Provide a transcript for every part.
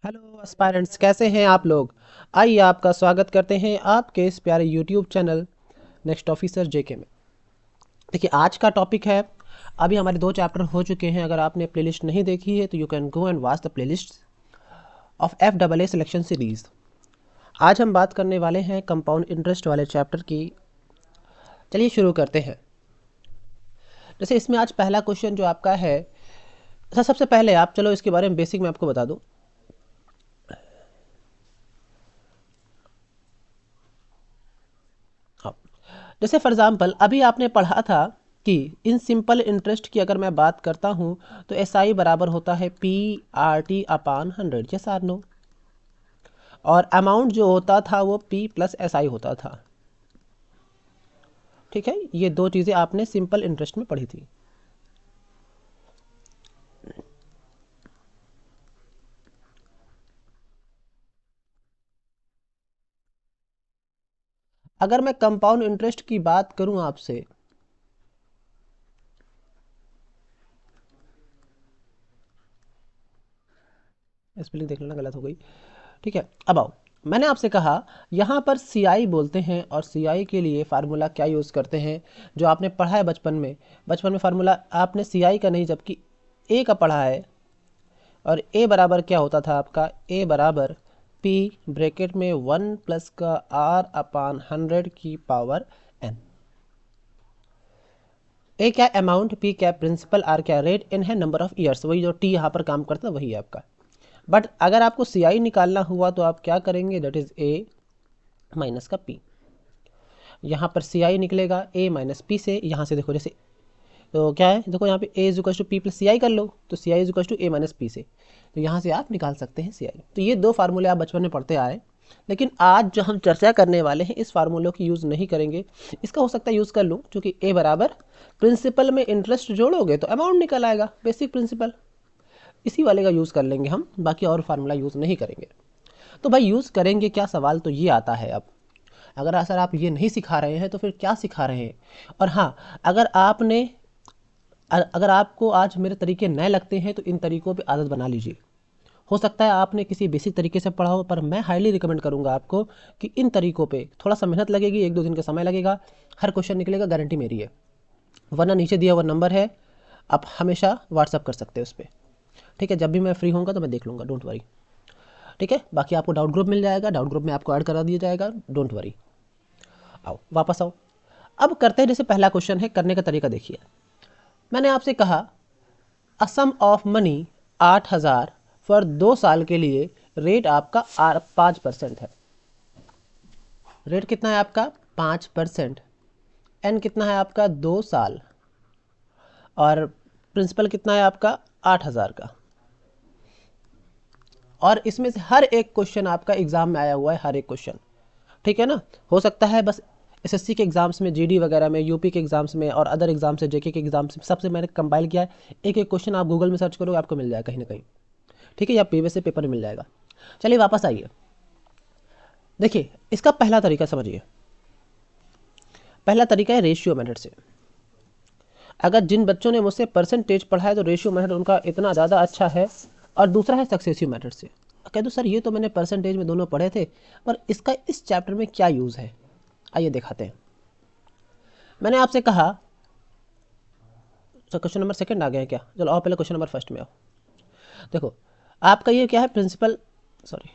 Hello aspirants, कैसे हैं आप लोग। आइए आपका स्वागत करते हैं आपके इस प्यारे यूट्यूब चैनल नेक्स्ट ऑफिसर जेके में। देखिए आज का टॉपिक है, अभी हमारे 2 चैप्टर हो चुके हैं। अगर आपने प्लेलिस्ट नहीं देखी है तो you can go and watch the playlist of F double A selection series. आज हम बात करने वाले हैं कंपाउंड इंटरेस्ट वाले चैप्टर की। चलिए शुरू करते हैं। जैसे इसमें आज पहला क्वेश्चन जो आपका है, अच्छा सबसे पहले आप चलो इसके बारे में बेसिक मैं आपको बता दूं। हाँ, जैसे फॉर एग्जांपल अभी आपने पढ़ा था कि इन सिंपल इंटरेस्ट की अगर मैं बात करता हूँ तो एस आई बराबर होता है P R T upon 100, yes or no. और अमाउंट जो होता था वो पी प्लस एस आई होता था। ठीक है, ये दो चीज़ें आपने सिंपल इंटरेस्ट में पढ़ी थी। अगर मैं कंपाउंड इंटरेस्ट की बात करूं आपसे, स्पेलिंग देख लेना गलत हो गई। ठीक है, अब आओ। मैंने आपसे कहा यहाँ पर सी आई बोलते हैं, और सी आई के लिए फार्मूला क्या यूज़ करते हैं जो आपने पढ़ा है बचपन में। बचपन में फार्मूला आपने सी आई का नहीं जबकि ए का पढ़ा है। और ए बराबर क्या होता था आपका, ए बराबर पी ब्रैकेट में 1 प्लस का आर अपान 100 की पावर एन। ए क्या अमाउंट, पी क्या प्रिंसिपल, आर क्या रेट, एन है नंबर ऑफ ईयर्स। वही जो टी यहाँ पर काम करता है वही है आपका। बट अगर आपको सी आई निकालना हुआ तो आप क्या करेंगे, दैट इज ए माइनस का पी। यहाँ पर सी आई निकलेगा ए माइनस पी से। यहाँ से देखो जैसे तो क्या है, देखो यहाँ पे A is equal to P plus C I कर लो, तो C I is equal to A minus P से। तो यहाँ से आप निकाल सकते हैं सी आई। तो ये दो फार्मूले आप बचपन में पढ़ते आए, लेकिन आज जो हम चर्चा करने वाले हैं इस फार्मूलों की यूज़ नहीं करेंगे। इसका हो सकता है यूज़ कर लूँ, क्योंकि ए बराबर प्रिंसिपल में इंटरेस्ट जोड़ोगे तो अमाउंट निकल आएगा, बेसिक प्रिंसिपल। इसी वाले का यूज़ कर लेंगे हम, बाकी और फार्मूला यूज़ नहीं करेंगे। तो भाई यूज़ करेंगे क्या, सवाल तो ये आता है अब। अगर सर आप ये नहीं सिखा रहे हैं तो फिर क्या सिखा रहे हैं। और हाँ, अगर आपने अगर आपको आज मेरे तरीके नए लगते हैं तो इन तरीकों पे आदत बना लीजिए। हो सकता है आपने किसी बेसिक तरीके से पढ़ा हो, पर मैं हाईली रिकमेंड करूंगा आपको कि इन तरीकों पे थोड़ा सा मेहनत लगेगी, 1-2 दिन का समय लगेगा, हर क्वेश्चन निकलेगा, गारंटी मेरी है। वरना नीचे दिया हुआ नंबर है, आप हमेशा व्हाट्सअप कर सकते हैं उस पर। ठीक है, जब भी मैं फ्री होऊंगा तो मैं देख लूँगा, डोंट वरी। ठीक है, बाकी आपको डाउट ग्रुप मिल जाएगा, डाउट ग्रुप में आपको ऐड करा दिया जाएगा, डोंट वरी। आओ वापस आओ। अब करते हैं, जैसे पहला क्वेश्चन है, करने का तरीका देखिए। मैंने आपसे कहा अ सम ऑफ मनी 8,000 फॉर 2 साल के लिए, रेट आपका 5% है। रेट कितना है आपका 5%। एन कितना है आपका 2 साल। और प्रिंसिपल कितना है आपका 8,000 का। और इसमें से हर एक क्वेश्चन आपका एग्जाम में आया हुआ है, हर एक क्वेश्चन। ठीक है ना। हो सकता है बस एसएससी के एग्जाम्स में, जीडी वगैरह में, यूपी के एग्जाम्स में और अदर एग्जाम से, जेके के एग्जाम्स में, सबसे मैंने कंपाइल किया है। एक एक क्वेश्चन आप गूगल में सर्च करोगे आपको मिल जाएगा कहीं ना कहीं। ठीक है, या प्रीवियस से पेपर में मिल जाएगा। चलिए वापस आइए। देखिए इसका पहला तरीका समझिए। पहला तरीका है रेशियो मेथड से। अगर जिन बच्चों ने मुझसे परसेंटेज पढ़ा है तो रेशियो मेथड उनका इतना ज़्यादा अच्छा है। और दूसरा है सक्सेसिव मेथड से। कह दो सर ये तो मैंने परसेंटेज में दोनों पढ़े थे, पर इसका इस चैप्टर में क्या यूज़ है। आइए दिखाते हैं। मैंने आपसे कहा, तो क्वेश्चन नंबर सेकंड आ गया है क्या, चलो आओ पहले क्वेश्चन नंबर फर्स्ट में आओ। देखो आपका ये क्या है, प्रिंसिपल, सॉरी,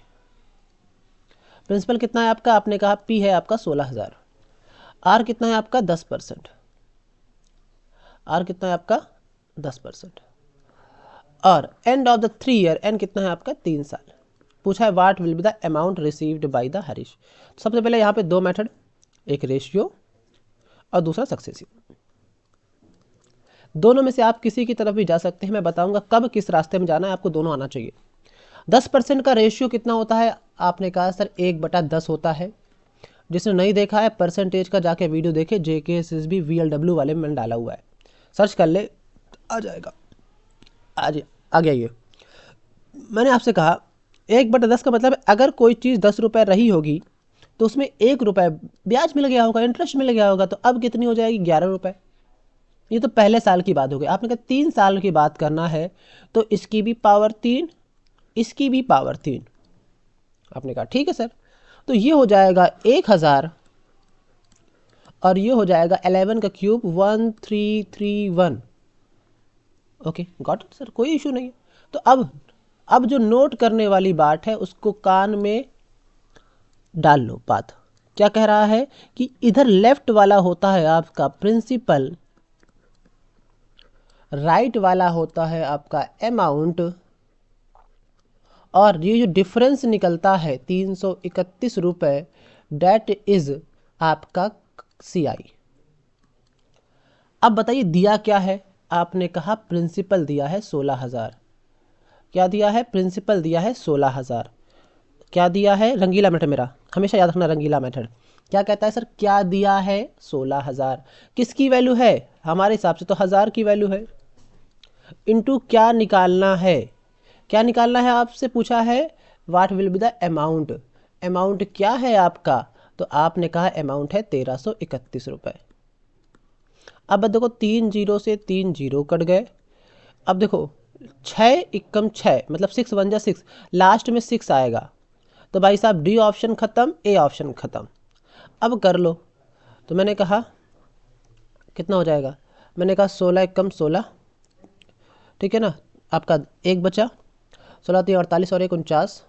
प्रिंसिपल कितना है आपका, आपने कहा पी है आपका 16,000। आर कितना है आपका 10%। आर कितना है आपका 10%। और end of the 3 year, n कितना है आपका 3 साल। पूछा है what will be the amount received by the Harish. सबसे पहले यहाँ पे दो मेथड, एक रेशियो और दूसरा सक्सेसिव। दोनों में से आप किसी की तरफ भी जा सकते हैं, मैं बताऊंगा कब किस रास्ते में जाना है, आपको दोनों आना चाहिए। 10% का रेशियो कितना होता है, आपने कहा सर 1/10 होता है। जिसने नहीं देखा है परसेंटेज का जाके वीडियो देखे, JKSSB VLW वाले में मैंने डाला हुआ है, सर्च कर ले, आ जाएगा। आज आ गया ये। मैंने आपसे कहा 1/10 का मतलब अगर कोई चीज़ 10 रुपये रही होगी तो उसमें 1 रुपये ब्याज मिल गया होगा, इंटरेस्ट मिल गया होगा, तो अब कितनी हो जाएगी 11 रुपये। ये तो पहले साल की बात हो गई। आपने कहा 3 साल की बात करना है तो इसकी भी पावर 3 इसकी भी पावर 3। आपने कहा ठीक है सर, तो ये हो जाएगा 1000 और ये हो जाएगा 11 का cube 1331। Okay got it sir, कोई इशू नहीं है। तो अब जो नोट करने वाली बात है उसको कान में डाल लो। बात क्या कह रहा है कि इधर लेफ्ट वाला होता है आपका प्रिंसिपल, राइट वाला होता है आपका अमाउंट, और ये जो डिफरेंस निकलता है 331 रुपये, डेट इज आपका CI। अब बताइए दिया क्या है, आपने कहा प्रिंसिपल दिया है 16,000। क्या दिया है? प्रिंसिपल दिया है 16,000। क्या दिया है? रंगीला मेथड, मेरा हमेशा याद रखना रंगीला मेथड। क्या कहता है सर? क्या दिया है? 16,000। किसकी वैल्यू है? हमारे हिसाब से तो 1000 की वैल्यू है। इनटू क्या निकालना है? क्या निकालना है आपसे पूछा है? What will be the amount. Amount क्या है आपका? तो आपने कहा अमाउंट है 1331 रुपये। अब देखो 3 जीरो से 3 जीरो कट गए। अब देखो 6 एकम 6 मतलब 6 1 जा 6, लास्ट में 6 आएगा। तो भाई साहब डी ऑप्शन ख़त्म, ए ऑप्शन ख़त्म। अब कर लो। तो मैंने कहा कितना हो जाएगा? मैंने कहा 16 एकम 16, ठीक है ना। आपका एक बचा, 16 3 48 और 1 49,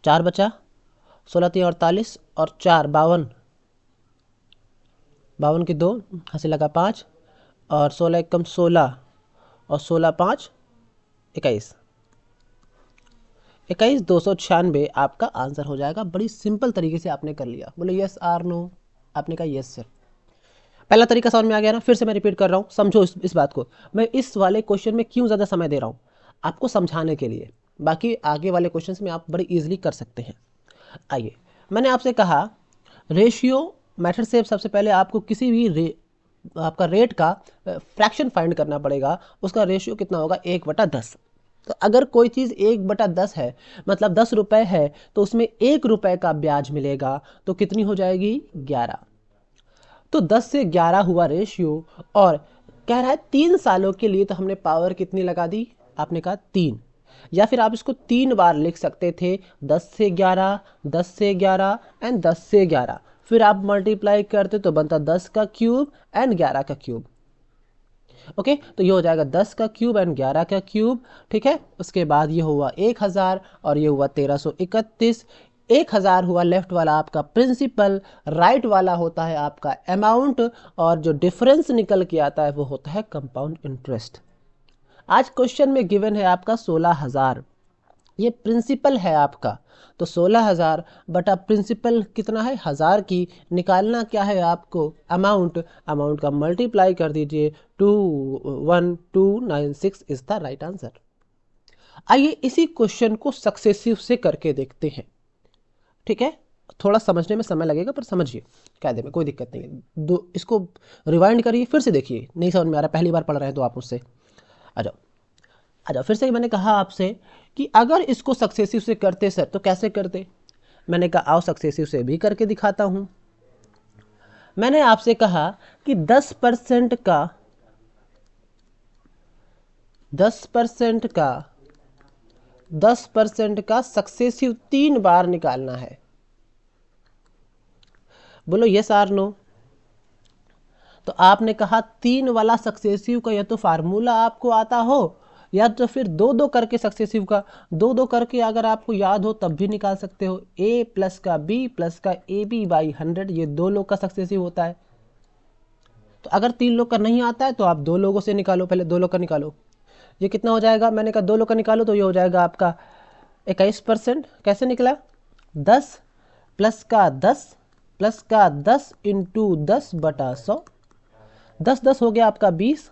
4 बचा, 16 3 48 और 4 52, 52 की 2 हंसी लगा 5, और 16 एकम 16 और 16 5 21, 296 आपका आंसर हो जाएगा। बड़ी सिंपल तरीके से आपने कर लिया। बोले यस आर नो? आपने कहा यस सर। पहला तरीका समझ में आ गया ना? फिर से मैं रिपीट कर रहा हूँ, समझो इस बात को। मैं इस वाले क्वेश्चन में क्यों ज़्यादा समय दे रहा हूँ? आपको समझाने के लिए। बाकी आगे वाले क्वेश्चन में आप बड़ी ईजिली कर सकते हैं। आइए, मैंने आपसे कहा रेशियो मेथड से सबसे पहले आपको किसी भी आपका रेट का फ्रैक्शन फाइंड करना पड़ेगा। उसका रेशियो कितना होगा? 1/10। तो अगर कोई चीज़ 1/10 है, मतलब 10 रुपये है, तो उसमें 1 रुपये का ब्याज मिलेगा। तो कितनी हो जाएगी? 11। तो 10 से 11 हुआ रेशियो, और कह रहा है 3 सालों के लिए। तो हमने पावर कितनी लगा दी? आपने कहा 3, या फिर आप इसको 3 बार लिख सकते थे, 10 से 11, 10 से 11 एंड 10 से 11। फिर आप मल्टीप्लाई करते तो बनता 10 का क्यूब एंड 11 का क्यूब। ओके, तो ये हो जाएगा 10 का क्यूब एंड 11 का क्यूब। ठीक है, उसके बाद ये हुआ 1000 और ये हुआ 1331। 1000 हुआ लेफ्ट वाला आपका प्रिंसिपल, राइट वाला होता है आपका अमाउंट, और जो डिफरेंस निकल के आता है वो होता है कंपाउंड इंटरेस्ट। आज क्वेश्चन में गिवन है आपका 16,000, ये प्रिंसिपल है आपका। तो 16,000 बटा प्रिंसिपल कितना है? 1000 की। निकालना क्या है आपको? अमाउंट। अमाउंट का मल्टीप्लाई कर दीजिए, 21296 इज द राइट आंसर। आइए इसी क्वेश्चन को सक्सेसिव से करके देखते हैं। ठीक है, थोड़ा समझने में समय लगेगा पर समझिए, कायदे में कोई दिक्कत नहीं है। इसको रिवाइंड करिए, फिर से देखिए। नहीं समझ में आ रहा, पहली बार पढ़ रहे हैं तो आप मुझसे आ जाओ। अच्छा, फिर से मैंने कहा आपसे कि अगर इसको सक्सेसिव से करते सर तो कैसे करते? मैंने कहा आओ सक्सेसिव से भी करके दिखाता हूं। मैंने आपसे कहा कि 10% का 10% का सक्सेसिव 3 बार निकालना है। बोलो यस आर नो? तो आपने कहा 3 वाला सक्सेसिव का या तो फार्मूला आपको आता हो, या तो फिर 2-2 करके सक्सेसिव का 2-2 करके अगर आपको याद हो तब भी निकाल सकते हो। a प्लस का b प्लस का AB/100, ये 2 लोग का सक्सेसिव होता है। तो अगर 3 लोग का नहीं आता है तो आप 2 लोगों से निकालो। पहले 2 लोग का निकालो, ये कितना हो जाएगा? मैंने कहा 2 लोग का निकालो, तो ये हो जाएगा आपका 21%। कैसे निकला? 10 प्लस का 10 इंटू 10/100। 10 हो गया आपका 20,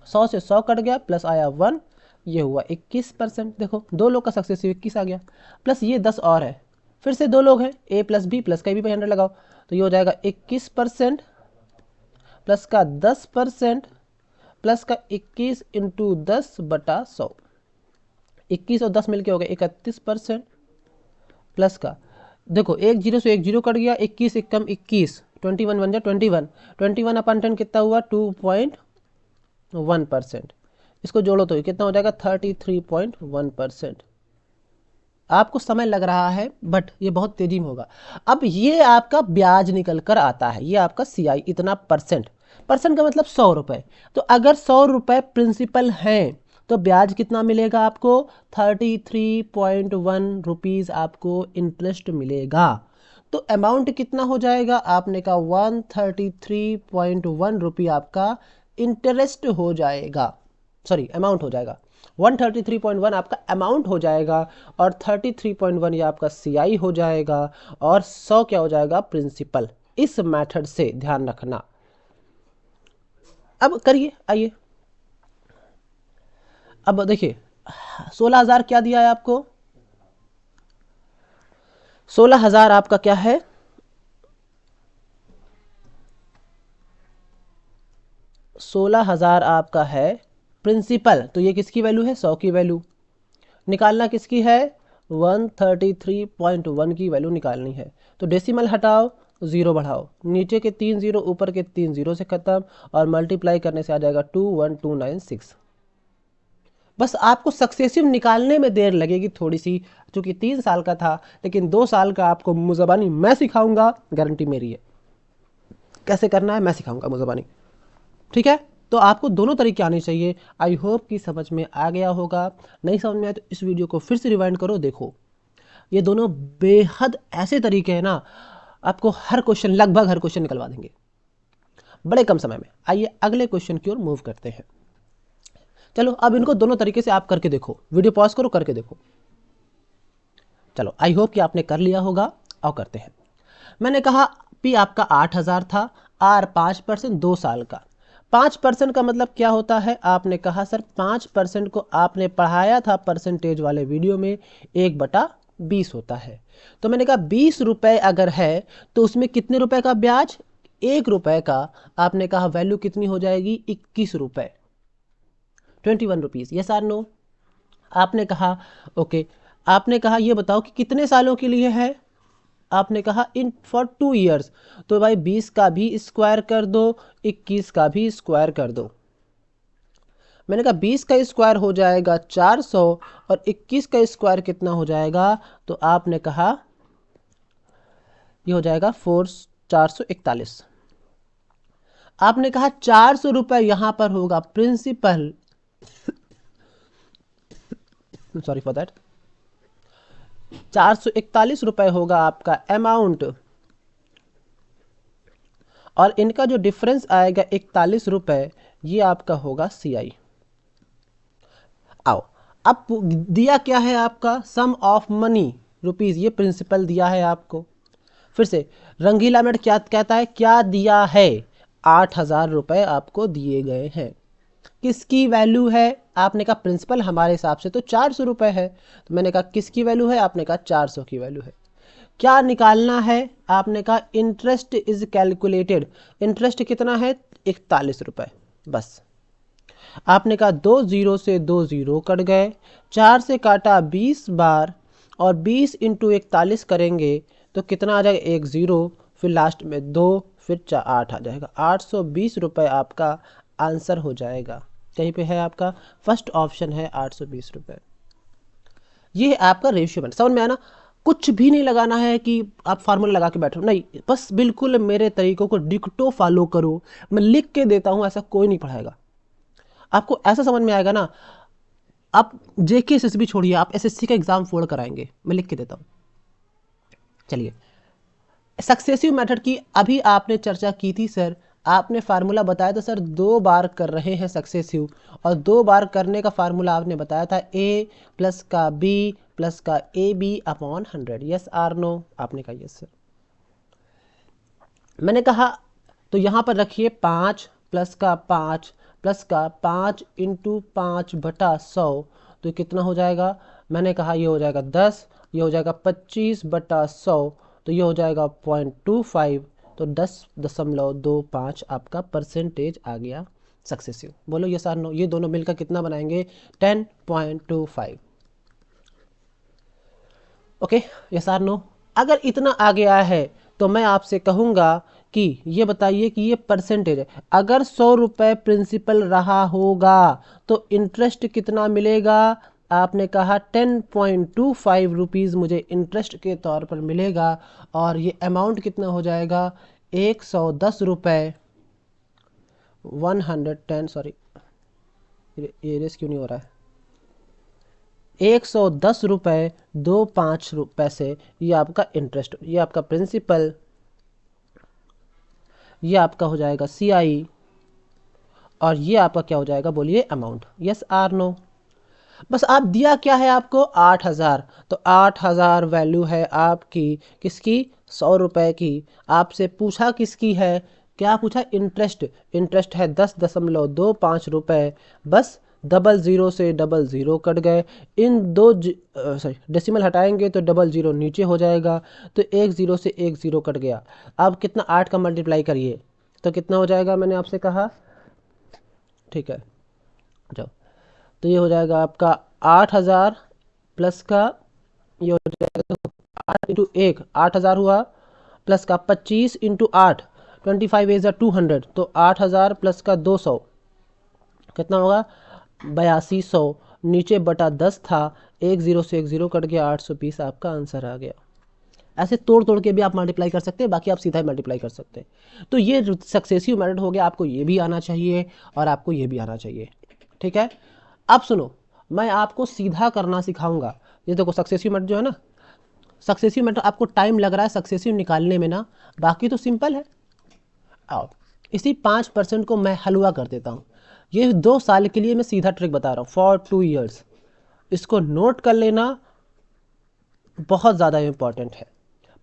100 से 100 कट गया, प्लस आया 1, ये हुआ 21%। देखो 2 लोग का सक्सेसिव 21 आ गया, प्लस ये 10 और है, फिर से 2 लोग हैं, a प्लस b प्लस का AB/100 लगाओ, तो ये हो जाएगा 21% प्लस का 10% प्लस का 21 इंटू 10/100। 21 और 10 मिलके हो गया 31%, प्लस का देखो 1 जीरो से 1 जीरो कट गया, 21 एकम 21, 21 बन जाए 21, 21/10 कितना हुआ? 2.1%। इसको जोड़ो तो कितना हो जाएगा 33.1%। आपको समय लग रहा है बट ये बहुत तेजी में होगा। अब ये आपका ब्याज निकल कर आता है, ये आपका CI इतना परसेंट, परसेंट का मतलब 100 रुपये। तो अगर 100 रुपये प्रिंसिपल हैं तो ब्याज कितना मिलेगा आपको 33.1 रुपीज़ आपको इंटरेस्ट मिलेगा। तो अमाउंट कितना हो जाएगा, आपने कहा 133.1 रुपये आपका इंटरेस्ट हो जाएगा, सॉरी अमाउंट हो जाएगा। 133.1 आपका अमाउंट हो जाएगा और 33.1 ये आपका CI हो जाएगा और 100 क्या हो जाएगा प्रिंसिपल। इस मेथड से ध्यान रखना। अब करिए, आइए अब देखिए 16,000 क्या दिया है आपको, 16,000 आपका क्या है, 16,000 आपका है प्रिंसिपल। तो ये किसकी वैल्यू है, 100 की वैल्यू निकालना, किसकी है 133.1 की वैल्यू निकालनी है। तो डेसिमल हटाओ, जीरो बढ़ाओ, नीचे के 3 जीरो ऊपर के 3 जीरो से खत्म और मल्टीप्लाई करने से आ जाएगा 21296। बस आपको सक्सेसिव निकालने में देर लगेगी थोड़ी सी, क्योंकि 3 साल का था, लेकिन 2 साल का आपको मुज़बानी मैं सिखाऊंगा, गारंटी मेरी है। कैसे करना है मैं सिखाऊंगा मुज़बानी, ठीक है। तो आपको दोनों तरीके आने चाहिए। आई होप कि समझ में आ गया होगा। नहीं समझ में आया तो इस वीडियो को फिर से रिवाइंड करो, देखो। ये दोनों बेहद ऐसे तरीके हैं ना, आपको हर क्वेश्चन, लगभग हर क्वेश्चन निकलवा देंगे बड़े कम समय में। आइए अगले क्वेश्चन की ओर मूव करते हैं। चलो अब इनको दोनों तरीके से आप करके देखो, वीडियो पॉज करो, करके देखो। चलो आई होप कि आपने कर लिया होगा। और करते हैं। मैंने कहा P आपका 8,000 था, R 5%, 2 साल का। 5% का मतलब क्या होता है, आपने कहा सर 5% को आपने पढ़ाया था परसेंटेज वाले वीडियो में, 1/20 होता है। तो मैंने कहा 20 रुपये अगर है तो उसमें कितने रुपए का ब्याज, 1 रुपये का। आपने कहा वैल्यू कितनी हो जाएगी 21 रुपये, 21 रुपीज़। Yes or no. आपने कहा ओके। आपने कहा ये बताओ कि कितने सालों के लिए है, आपने कहा इन फॉर 2 ईयर्स। तो भाई 20 का भी स्क्वायर कर दो, 21 का भी स्क्वायर कर दो। मैंने कहा 20 का स्क्वायर हो जाएगा 400 और 21 का स्क्वायर कितना हो जाएगा, तो आपने कहा ये हो जाएगा 441। आपने कहा 400 रुपये यहां पर होगा प्रिंसिपल, सॉरी फॉर दैट, 441 रुपये होगा आपका अमाउंट और इनका जो डिफरेंस आएगा 41 रुपये, ये आपका होगा CI। आओ अब दिया क्या है आपका, सम ऑफ मनी रुपीज़, ये प्रिंसिपल दिया है आपको। फिर से रंगीला मेथड क्या कहता है, क्या दिया है, 8,000 रुपये आपको दिए गए हैं। किसकी वैल्यू है, आपने कहा प्रिंसिपल हमारे हिसाब से तो 400 रुपये है। तो मैंने कहा किसकी वैल्यू है, आपने कहा 400 की वैल्यू है। क्या निकालना है, आपने कहा इंटरेस्ट इज कैलकुलेटेड। इंटरेस्ट कितना है 41 रुपये। बस आपने कहा 2 जीरो से 2 जीरो कट गए, 4 से काटा 20 बार और 20 इंटू 41 करेंगे तो कितना आ जाएगा, 1 जीरो, फिर लास्ट में 2, फिर 8 आ जाएगा। 820 रुपये आपका आंसर हो जाएगा। कहीं पे है आपका फर्स्ट ऑप्शन है 820 रुपये। ये है आपका रेशियो बन, समझ में आया ना। कुछ भी नहीं लगाना है कि आप फार्मूला लगा के बैठो, नहीं, बस बिल्कुल मेरे तरीकों को डिक्टो फॉलो करो। मैं लिख के देता हूँ, ऐसा कोई नहीं पढ़ाएगा आपको, ऐसा समझ में आएगा ना। आप JK SSB छोड़िए, आप SSC का एग्जाम फोड़ कराएंगे, मैं लिख के देता हूँ। चलिए सक्सेसिव मेथड की अभी आपने चर्चा की थी सर, आपने फार्मूला बताया था सर 2 बार कर रहे हैं सक्सेसिव, और 2 बार करने का फार्मूला आपने बताया था A प्लस का B प्लस का AB upon 100। Yes or no, आपने कहा यस सर। मैंने कहा तो यहाँ पर रखिए 5 प्लस का 5 प्लस का 5 इंटू 5/100, तो कितना हो जाएगा, मैंने कहा ये हो जाएगा 10, ये हो जाएगा 25/100, तो ये हो जाएगा 0.25, तो 10.25 आपका परसेंटेज आ गया सक्सेसिव। बोलो यस आर नो। ये दोनों मिलकर कितना बनाएंगे 10.25। Okay yes or no. अगर इतना आ गया है तो मैं आपसे कहूँगा कि ये बताइए कि ये परसेंटेज है, अगर 100 रुपये प्रिंसिपल रहा होगा तो इंटरेस्ट कितना मिलेगा? आपने कहा 10.25 रुपीज़ मुझे इंटरेस्ट के तौर पर मिलेगा, और ये अमाउंट कितना हो जाएगा? 110 रुपये 110, सॉरी ये रेस क्यों नहीं हो रहा है, 110 रुपये 25 पैसे, ये आपका इंटरेस्ट, ये आपका प्रिंसिपल, ये आपका हो जाएगा CI, और ये आपका क्या हो जाएगा बोलिए? अमाउंट। Yes or no? बस आप दिया क्या है आपको? 8000, तो 8000 वैल्यू है आपकी किसकी? 100 रुपये की। आपसे पूछा किसकी है? क्या पूछा? इंटरेस्ट। इंटरेस्ट है 10.25 रुपये। बस डबल ज़ीरो से डबल ज़ीरो कट गए, इन दो सॉरी डेसिमल हटाएंगे तो डबल ज़ीरो नीचे हो जाएगा, तो एक ज़ीरो से एक ज़ीरो कट गया। अब कितना? 8 का मल्टीप्लाई करिए तो कितना हो जाएगा? मैंने आपसे कहा, ठीक है जाओ, तो ये हो जाएगा आपका 8000 प्लस का, ये हो जाएगा 8 इंटू 1 8000 हुआ, प्लस का 25 इंटू 8 25 इज 200, तो 8000 प्लस का 200 कितना होगा? 8200, नीचे बटा 10 था, एक ज़ीरो से एक ज़ीरो कट गया, 820 आपका आंसर आ गया। ऐसे तोड़ तोड़ के भी आप मल्टीप्लाई कर सकते हैं, बाकी आप सीधा ही मल्टीप्लाई कर सकते हैं। तो ये सक्सेसिव मेथड हो गया, आपको ये भी आना चाहिए और आपको ये भी आना चाहिए, ठीक है। अब सुनो, मैं आपको सीधा करना सिखाऊंगा। ये देखो सक्सेसिव मेथड जो है ना, सक्सेसिव मेथड आपको टाइम लग रहा है सक्सेसिव निकालने में ना, बाकी तो सिंपल है। आओ इसी 5% को मैं हलवा कर देता हूँ। ये 2 साल के लिए मैं सीधा ट्रिक बता रहा हूँ, फॉर 2 ईयर्स। इसको नोट कर लेना, बहुत ज़्यादा इम्पॉर्टेंट है।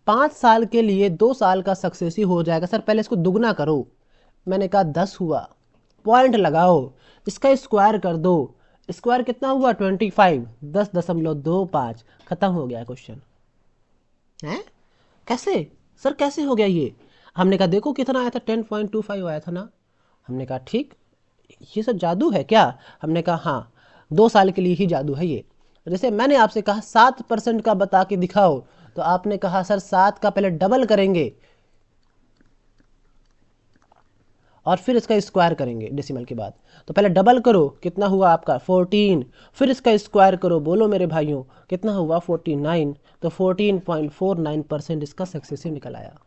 5 साल के लिए 2 साल का सक्सेसिव हो जाएगा। सर पहले इसको दुगना करो, मैंने कहा 10 हुआ, पॉइंट लगाओ, इसका स्क्वायर कर दो, स्क्वायर कितना हुआ? 25, 10.25, खत्म हो गया क्वेश्चन। हैं कैसे सर, कैसे हो गया ये? हमने कहा देखो कितना आया था, 10.25 आया था ना। हमने कहा ठीक, ये सब जादू है क्या? हमने कहा हाँ, 2 साल के लिए ही जादू है ये। जैसे मैंने आपसे कहा 7% का बता के दिखाओ, तो आपने कहा सर 7 का पहले डबल करेंगे और फिर इसका स्क्वायर करेंगे डेसिमल के बाद। तो पहले डबल करो, कितना हुआ आपका? 14, फिर इसका स्क्वायर करो, बोलो मेरे भाइयों कितना हुआ? 49, तो 14.49% इसका सक्सेसिव निकल आया।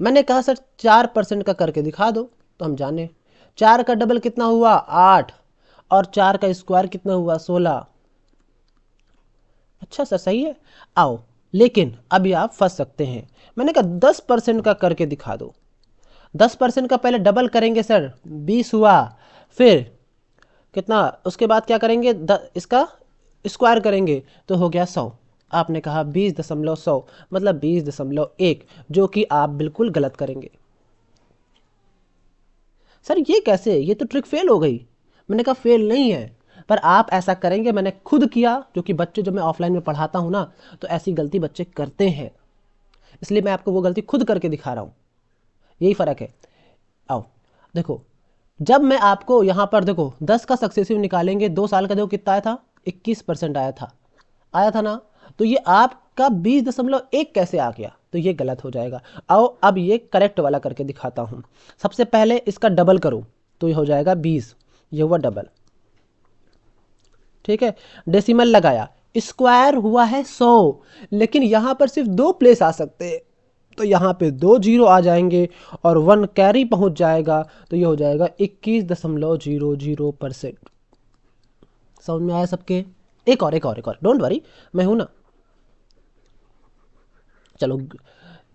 मैंने कहा सर 4% का करके दिखा दो, तो हम जाने 4 का डबल कितना हुआ? 8, और 4 का स्क्वायर कितना हुआ? 16। अच्छा सर सही है, आओ, लेकिन अभी आप फंस सकते हैं। मैंने कहा 10% का करके दिखा दो। 10% का पहले डबल करेंगे सर, 20 हुआ, फिर कितना? उसके बाद क्या करेंगे? इसका स्क्वायर करेंगे तो हो गया 100। आपने कहा 20.100 मतलब 20.1, जो कि आप बिल्कुल गलत करेंगे। सर ये कैसे? ये तो ट्रिक फेल हो गई। मैंने कहा फेल नहीं है, पर आप ऐसा करेंगे, मैंने खुद किया, क्योंकि बच्चे जब मैं ऑफलाइन में पढ़ाता हूँ ना, तो ऐसी गलती बच्चे करते हैं, इसलिए मैं आपको वो गलती खुद करके दिखा रहा हूँ, यही फ़र्क है। आओ देखो, जब मैं आपको यहाँ पर देखो 10 का सक्सेसिव निकालेंगे, 2 साल का देखो कितना आया था? 21% आया था ना। तो ये आपका 20.1 कैसे आ गया? तो ये गलत हो जाएगा। आओ अब ये करेक्ट वाला करके दिखाता हूँ। सबसे पहले इसका डबल करो, तो ये हो जाएगा 20, ये हुआ डबल, ठीक है। डेसिमल लगाया, स्क्वायर हुआ है 100, लेकिन यहाँ पर सिर्फ 2 प्लेस आ सकते हैं, तो यहाँ पे 2 जीरो आ जाएंगे और 1 कैरी पहुँच जाएगा, तो ये हो जाएगा 21.00%। समझ में आया सबके? एक और डोंट वरी, मैं हूं ना। चलो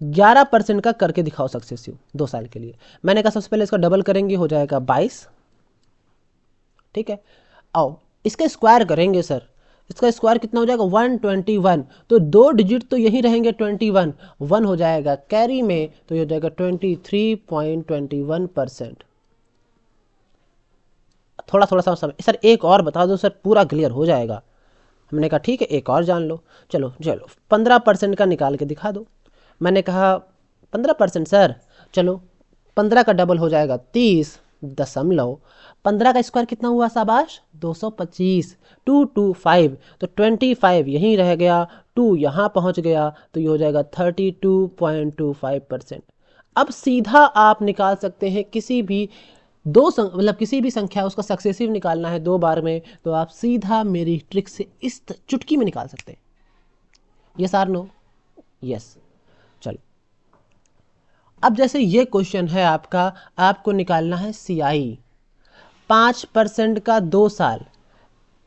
11% का करके दिखाओ सक्सेसिव 2 साल के लिए। मैंने कहा सबसे पहले इसका डबल करेंगे, हो जाएगा 22, ठीक है। आओ इसका स्क्वायर करेंगे सर, इसका स्क्वायर कितना हो जाएगा? 121, तो 2 डिजिट तो यही रहेंगे, 21, 1 हो जाएगा कैरी में, तो ये हो जाएगा 23.21%। थोड़ा थोड़ा सा समय सर, एक और बता दो सर, पूरा क्लियर हो जाएगा। हमने कहा ठीक है, एक और जान लो। चलो 15% का निकाल के दिखा दो। मैंने कहा 15% सर, चलो 15 का डबल हो जाएगा 30.15 का स्क्वायर कितना हुआ? शाबाश 225, 225, तो 25 यहीं रह गया, 2 यहाँ पहुँच गया, तो ये हो जाएगा 32.25%। अब सीधा आप निकाल सकते हैं किसी भी मतलब किसी भी संख्या उसका सक्सेसिव निकालना है 2 बार में, तो आप सीधा मेरी ट्रिक से इस चुटकी में निकाल सकते हैं। Yes or no? यस। चलो, अब जैसे ये क्वेश्चन है आपका, आपको निकालना है CI 5% का 2 साल,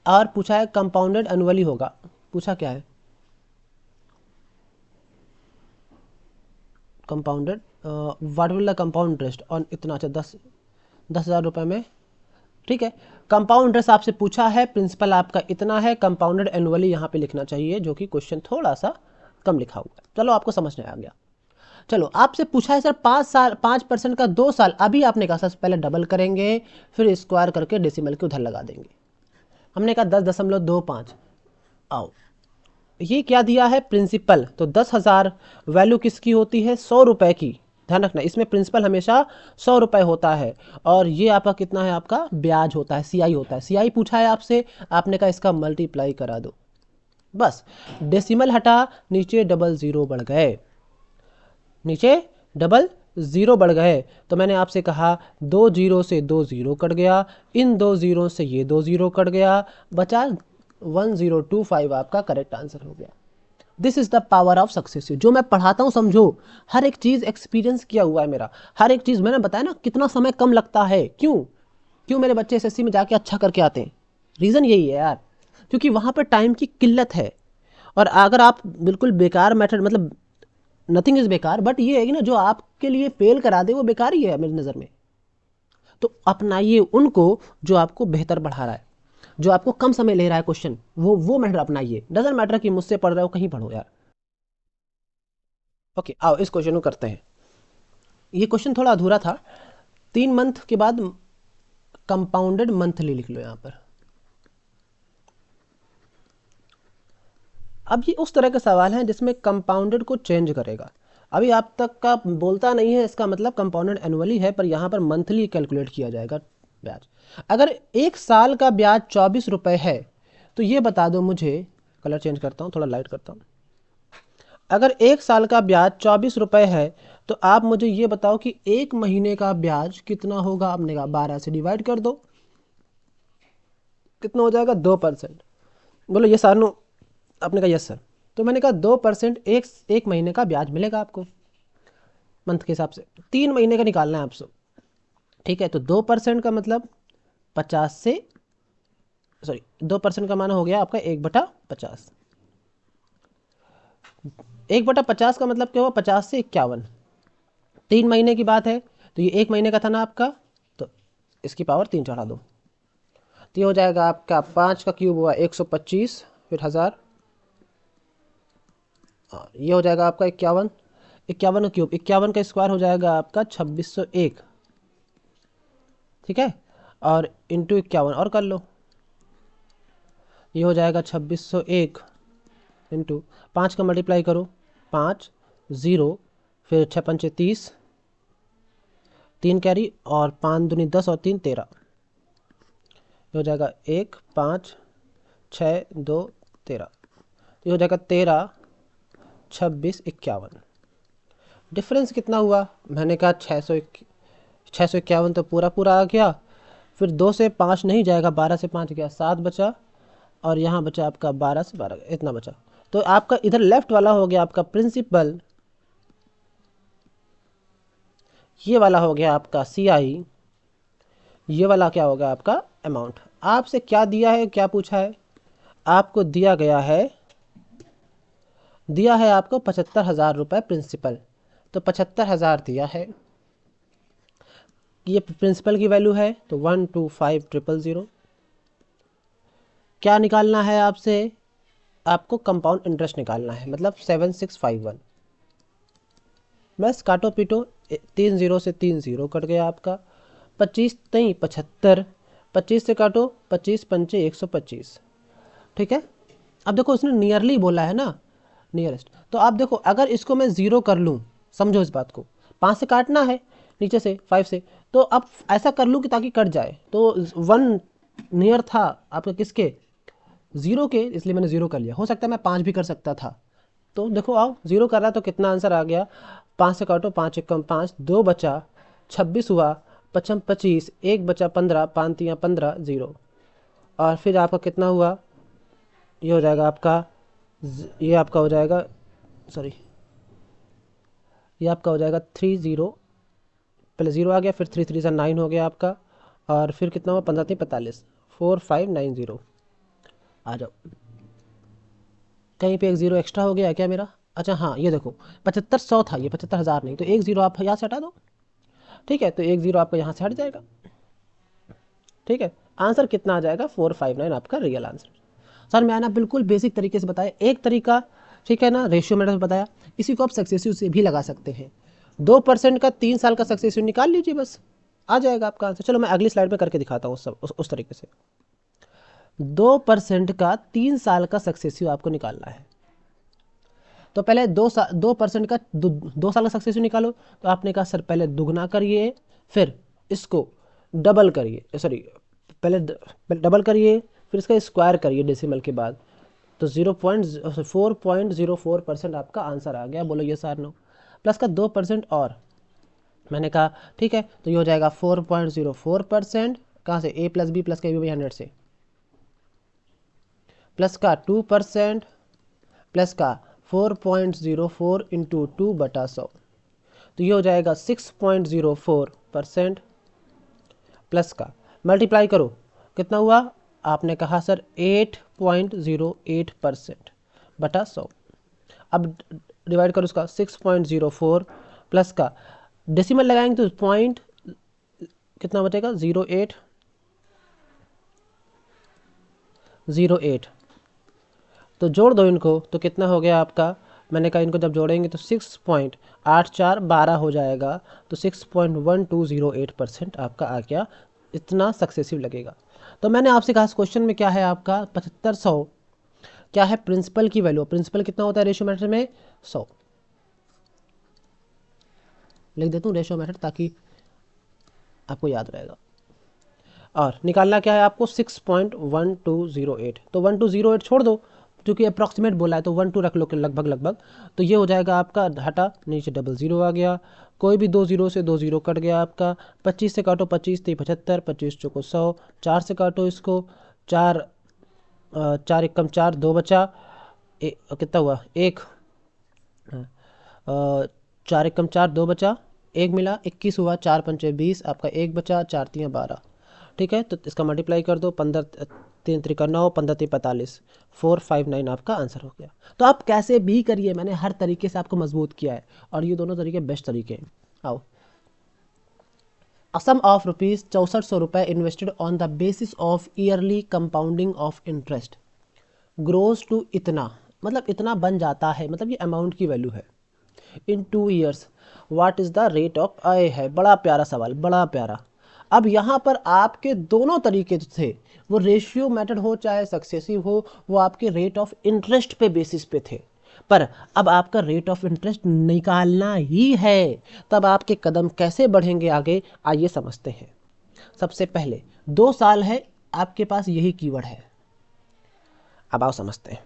और पूछा है कंपाउंडेड एनुअली होगा। पूछा क्या है? Compounded what will the compound interest on इतना, अच्छा 10,000 रुपये में। ठीक है, कंपाउंड इंटरेस्ट आपसे पूछा है, प्रिंसिपल आपका इतना है, कंपाउंडेड एनुअली यहाँ पे लिखना चाहिए, जो कि क्वेश्चन थोड़ा सा कम लिखा हुआ है। चलो, आपको समझ में आ गया। चलो, आपसे पूछा है सर 5% का 2 साल। अभी आपने कहा सर पहले डबल करेंगे, फिर स्क्वायर करके डेसिमल के उधर लगा देंगे। हमने कहा 10.25। आओ, ये क्या दिया है? प्रिंसिपल। तो 10,000 वैल्यू किसकी होती है? 100 रुपये की। ध्यान रखना, इसमें प्रिंसिपल हमेशा 100 रुपये होता है, और ये आपका कितना है? आपका ब्याज होता है, CI होता है। CI पूछा है आपसे, आपने कहा इसका मल्टीप्लाई करा दो, बस। डेसिमल हटा, नीचे डबल ज़ीरो बढ़ गए, नीचे डबल ज़ीरो बढ़ गए। तो मैंने आपसे कहा 2 जीरो से 2 ज़ीरो कट गया, इन 2 ज़ीरो से ये 2 ज़ीरो कट गया, बचा 1025। आपका करेक्ट आंसर हो गया। This is the power of success. जो मैं पढ़ाता हूँ समझो, हर एक चीज़ एक्सपीरियंस किया हुआ है मेरा। हर एक चीज़ मैंने बताया ना, कितना समय कम लगता है। क्यों मेरे बच्चे SSC में जाके अच्छा करके आते हैं? रीज़न यही है यार, क्योंकि वहाँ पर टाइम की किल्लत है। और अगर आप बिल्कुल बेकार मेथड, मतलब नथिंग इज़ बेकार, बट ये है कि ना, जो आपके लिए फेल करा दे वो बेकार ही है मेरी नज़र में। तो अपनाइए उनको जो आपको बेहतर बढ़ा रहा है, जो आपको कम समय ले रहा है क्वेश्चन, वो मेथड अपनाइए। डजंट मैटर कि मुझसे पढ़ रहे हो, कहीं पढ़ो यार। ओके, आओ इस क्वेश्चन को करते हैं। ये क्वेश्चन थोड़ा अधूरा था। 3 मंथ के बाद कंपाउंडेड मंथली लिख लो यहाँ पर। अब ये उस तरह के सवाल हैं जिसमें कंपाउंडेड को चेंज करेगा। अभी आप तक का बोलता नहीं है, इसका मतलब कंपाउंडेड एनुअली है, पर यहाँ पर मंथली कैलकुलेट किया जाएगा ब्याज। अगर 1 साल का ब्याज 24 रुपये है, तो ये बता दो मुझे, कलर चेंज करता हूँ, थोड़ा लाइट करता हूँ। अगर 1 साल का ब्याज 24 रुपये है, तो आप मुझे ये बताओ कि 1 महीने का ब्याज कितना होगा? आपने कहा 12 से डिवाइड कर दो, कितना हो जाएगा? 2%। बोलो ये सानू, आपने कहा यस सर। तो मैंने कहा 2% एक महीने का ब्याज मिलेगा आपको मंथ के हिसाब से। 3 महीने का निकालना है आपसे, ठीक है? तो 2% का मतलब 50 से, सॉरी 2% का माना हो गया आपका 1/50। 1/50 का मतलब क्या हुआ? 50 से 51। 3 महीने की बात है, तो ये 1 महीने का था ना आपका, तो इसकी पावर 3 चढ़ा दो, तो ये हो जाएगा आपका 5 का क्यूब हुआ 125, फिर 1000, ये हो जाएगा आपका 51। 51 का क्यूब, 51 का स्क्वायर हो जाएगा आपका 2601, ठीक है? और इंटू 51 और कर लो, ये हो जाएगा 2601 इंटू 5 का मल्टीप्लाई करो, 5 0, फिर 6 पंचे 30, 3 कैरी, और 5 दूनी 10 और 3 13, ये हो जाएगा 1 5 6 2 13, ये हो जाएगा 13 26 51। डिफरेंस कितना हुआ? मैंने कहा 651, तो पूरा पूरा आ गया। फिर 2 से 5 नहीं जाएगा, 12 से 5 गया, 7 बचा, और यहाँ बचा आपका 12 से 12, इतना बचा। तो आपका इधर लेफ्ट वाला हो गया आपका प्रिंसिपल, ये वाला हो गया आपका CI, ये वाला क्या होगा आपका अमाउंट। आपसे क्या दिया है, क्या पूछा है? आपको दिया गया है, दिया है आपको 75,000 रुपये प्रिंसिपल। तो 75,000 दिया है, ये प्रिंसिपल की वैल्यू है, तो 125,000। क्या निकालना है आपसे? आपको कंपाउंड इंटरेस्ट निकालना है, मतलब 7651। बस काटो पीटो, 3 0 से 3 0 कट गया आपका, 25 नहीं 75, 25 से काटो, 25 पंचे 125, ठीक है? अब देखो उसने नियरली बोला है ना, नियरेस्ट। तो आप देखो, अगर इसको मैं 0 कर लूँ, समझो इस बात को, 5 से काटना है, नीचे से 5 से, तो अब ऐसा कर लूँ कि ताकि कट जाए। तो 1 नियर था आपका किसके? 0 के, इसलिए मैंने 0 कर लिया। हो सकता है मैं 5 भी कर सकता था, तो देखो आओ, 0 कर रहा है तो कितना आंसर आ गया, 5 से काटो, 5 एकम 5, 2 बचा, 26 हुआ, 5 25, 1 बचा 15, 5 3 15, 0। और फिर आपका कितना हुआ, ये हो जाएगा आपका, ये आपका हो जाएगा, सॉरी, ये आपका हो जाएगा 30, पहले 0 आ गया, फिर 3 3 से 9 हो गया आपका, और फिर कितना हुआ, 15 3 45, 4590। आ जाओ, कहीं पे एक 0 एक्स्ट्रा हो गया क्या मेरा? अच्छा हाँ, ये देखो 7500 था, ये 75,000 नहीं, तो एक 0 आप यहाँ से हटा दो। ठीक है, तो एक 0 आपका यहाँ से हट जाएगा। ठीक है, आंसर कितना आ जाएगा, 459 आपका रियल आंसर। सर मैं ना बिल्कुल बेसिक तरीके से बताया, एक तरीका, ठीक है ना, रेशियो मेथड बताया, इसी को आप सक्सेसिव से भी लगा सकते हैं। 2% का 3 साल का सक्सेसिव निकाल लीजिए, बस आ जाएगा आपका आंसर। चलो मैं अगली स्लाइड में करके दिखाता हूँ उस तरीके से। 2% का 3 साल का सक्सेसिव आपको निकालना है, तो पहले 2% का 2 साल का सक्सेसिव निकालो। तो आपने कहा सर पहले दुगना करिए, फिर इसको डबल करिए, सॉरी पहले डबल करिए, फिर इसका स्क्वायर करिए डेसिमल के बाद, तो 4.04% आपका आंसर आ गया। बोलो ये सर नो, प्लस का 2% और मैंने कहा ठीक है, तो ये हो जाएगा 4.04%। कहाँ से, ए प्लस बी प्लस का बी 100 से, प्लस का 2%, प्लस का 4.04 इंटू 2/100, तो ये हो जाएगा 6.04%, प्लस का मल्टीप्लाई करो, कितना हुआ, आपने कहा सर 8.08% बटा 100। अब डिवाइड करो उसका 6.04 प्लस का डेसिमल लगाएंगे तो पॉइंट कितना बचेगा, 0808, तो जोड़ दो इनको, तो कितना हो गया आपका, मैंने कहा इनको जब जोड़ेंगे तो 6.8412 हो जाएगा, तो 6.1208% आपका आ गया, इतना सक्सेसिव लगेगा। तो मैंने आपसे कहा इस क्वेश्चन में क्या है आपका 7500, क्या है प्रिंसिपल की वैल्यू, प्रिंसिपल कितना होता है रेशियो मेथड में, 100। लिख देता हूँ रेशियो मेथड ताकि आपको याद रहेगा। और निकालना क्या है आपको, 6.1208, तो 1208 छोड़ दो क्योंकि अप्रॉक्सीमेट बोला है, तो 12 रख लो कि लगभग लगभग, तो ये हो जाएगा आपका, हटा नीचे डबल 0 आ गया, कोई भी 2 0 से 2 0 कट गया आपका, 25 से काटो 25 3 75, 25 चौको 100, 4 से काटो इसको, 4 4 एकम 4, 2 बचा, कितना हुआ, 1, 4 एकम 4, 2 बचा, 1 मिला, 21 हुआ, 4 पंचे 20, आपका 1 बचा, 4 3 12। ठीक है, तो इसका मल्टीप्लाई कर दो, 15 3 त्रिका 9, 15 3 45, 459 आपका आंसर हो गया। तो आप कैसे भी करिए, मैंने हर तरीके से आपको मजबूत किया है, और ये दोनों तरीके बेस्ट तरीके हैं। आओ, सम ऑफ रुपीज़ 6400 रुपये invested on the basis of yearly compounding of interest grows to इतना, मतलब इतना बन जाता है, मतलब ये अमाउंट की वैल्यू है, in 2 years what is the rate of, आय है बड़ा प्यारा सवाल, बड़ा प्यारा। अब यहाँ पर आपके दोनों तरीके थे, वो रेशियो मेथड हो चाहे सक्सेसिव हो, वो आपके रेट ऑफ इंटरेस्ट पे बेसिस पे थे, पर अब आपका रेट ऑफ इंटरेस्ट निकालना ही है, तब आपके कदम कैसे बढ़ेंगे आगे, आइए समझते हैं। सबसे पहले 2 साल है आपके पास, यही कीवर्ड है। अब आओ समझते हैं।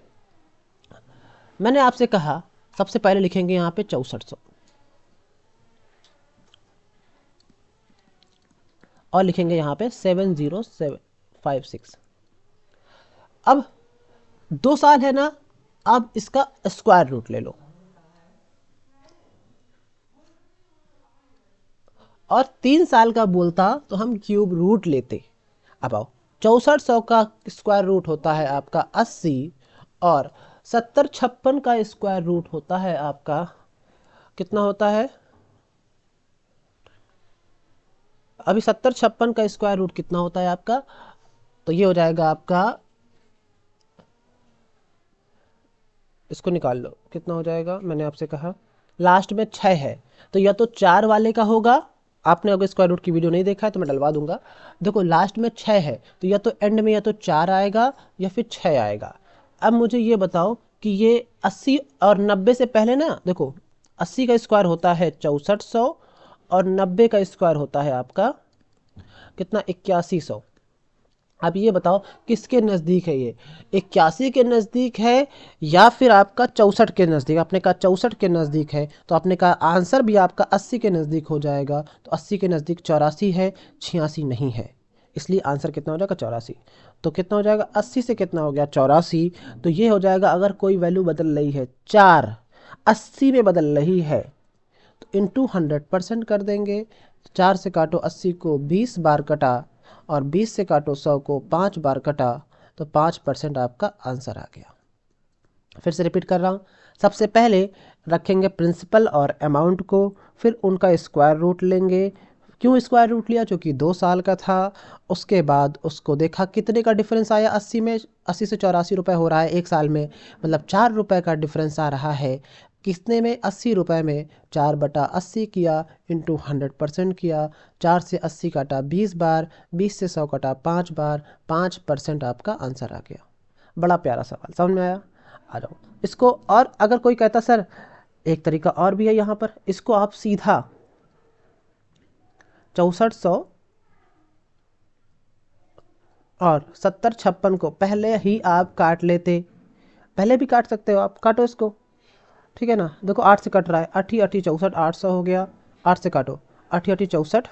मैंने आपसे कहा सबसे पहले लिखेंगे यहाँ पे 6400, और लिखेंगे यहाँ पे 70756। अब 2 साल है ना, अब इसका स्क्वायर रूट ले लो, और 3 साल का बोलता तो हम क्यूब रूट लेते। अब आओ, 6400 का स्क्वायर रूट होता है आपका 80, और 70 56 का स्क्वायर रूट होता है आपका, कितना होता है, अभी 70 56 का स्क्वायर रूट कितना होता है आपका, तो ये हो जाएगा आपका, इसको निकाल लो, कितना हो जाएगा, मैंने आपसे कहा लास्ट में 6 है, तो या तो 4 वाले का होगा, आपने अगर स्क्वायर रूट की वीडियो नहीं देखा है तो मैं डलवा दूंगा। देखो लास्ट में 6 है, तो या तो एंड में या तो 4 आएगा या फिर 6 आएगा। अब मुझे ये बताओ कि ये 80 और 90 से पहले ना, देखो 80 का स्क्वायर होता है 6400, और 90 का स्क्वायर होता है आपका कितना, 8100। अब ये बताओ किसके नज़दीक है, ये 81 के नज़दीक है या फिर आपका 64 के नज़दीक। आपने कहा 64 के नज़दीक है तो आपने कहा आंसर भी आपका 80 के नज़दीक हो जाएगा। तो 80 के नज़दीक 84 है, 86 नहीं है, इसलिए आंसर कितना हो जाएगा 84। तो कितना हो जाएगा 80 से कितना हो गया 84। तो ये हो जाएगा अगर कोई वैल्यू बदल रही है 4 80 में बदल रही है तो इंटू 100% कर देंगे। 4 से काटो 80 को 20 बार कटा और 20 से काटो 100 को 5 बार कटा तो 5% आपका आंसर आ गया। फिर से रिपीट कर रहा हूँ, सबसे पहले रखेंगे प्रिंसिपल और अमाउंट को, फिर उनका स्क्वायर रूट लेंगे। क्यों स्क्वायर रूट लिया? क्योंकि 2 साल का था। उसके बाद उसको देखा कितने का डिफरेंस आया 80 में, 80 से 84 रुपये हो रहा है एक साल में, मतलब 4 रुपये का डिफरेंस आ रहा है। कितने में? 80 रुपये में। 4/80 किया इंटू 100% किया। 4 से 80 काटा 20 बार, 20 से 100 काटा 5 बार, 5% आपका आंसर आ गया। बड़ा प्यारा सवाल, समझ में आया? आ जाओ इसको। और अगर कोई कहता सर एक तरीका और भी है यहाँ पर, इसको आप सीधा 6400 और 7056 को पहले ही आप काट लेते। पहले भी काट सकते हो आप, काटो इसको, ठीक है ना। देखो 8 से कट रहा है, 8 8 64, 800 हो गया। 8 से काटो, 8 8 64,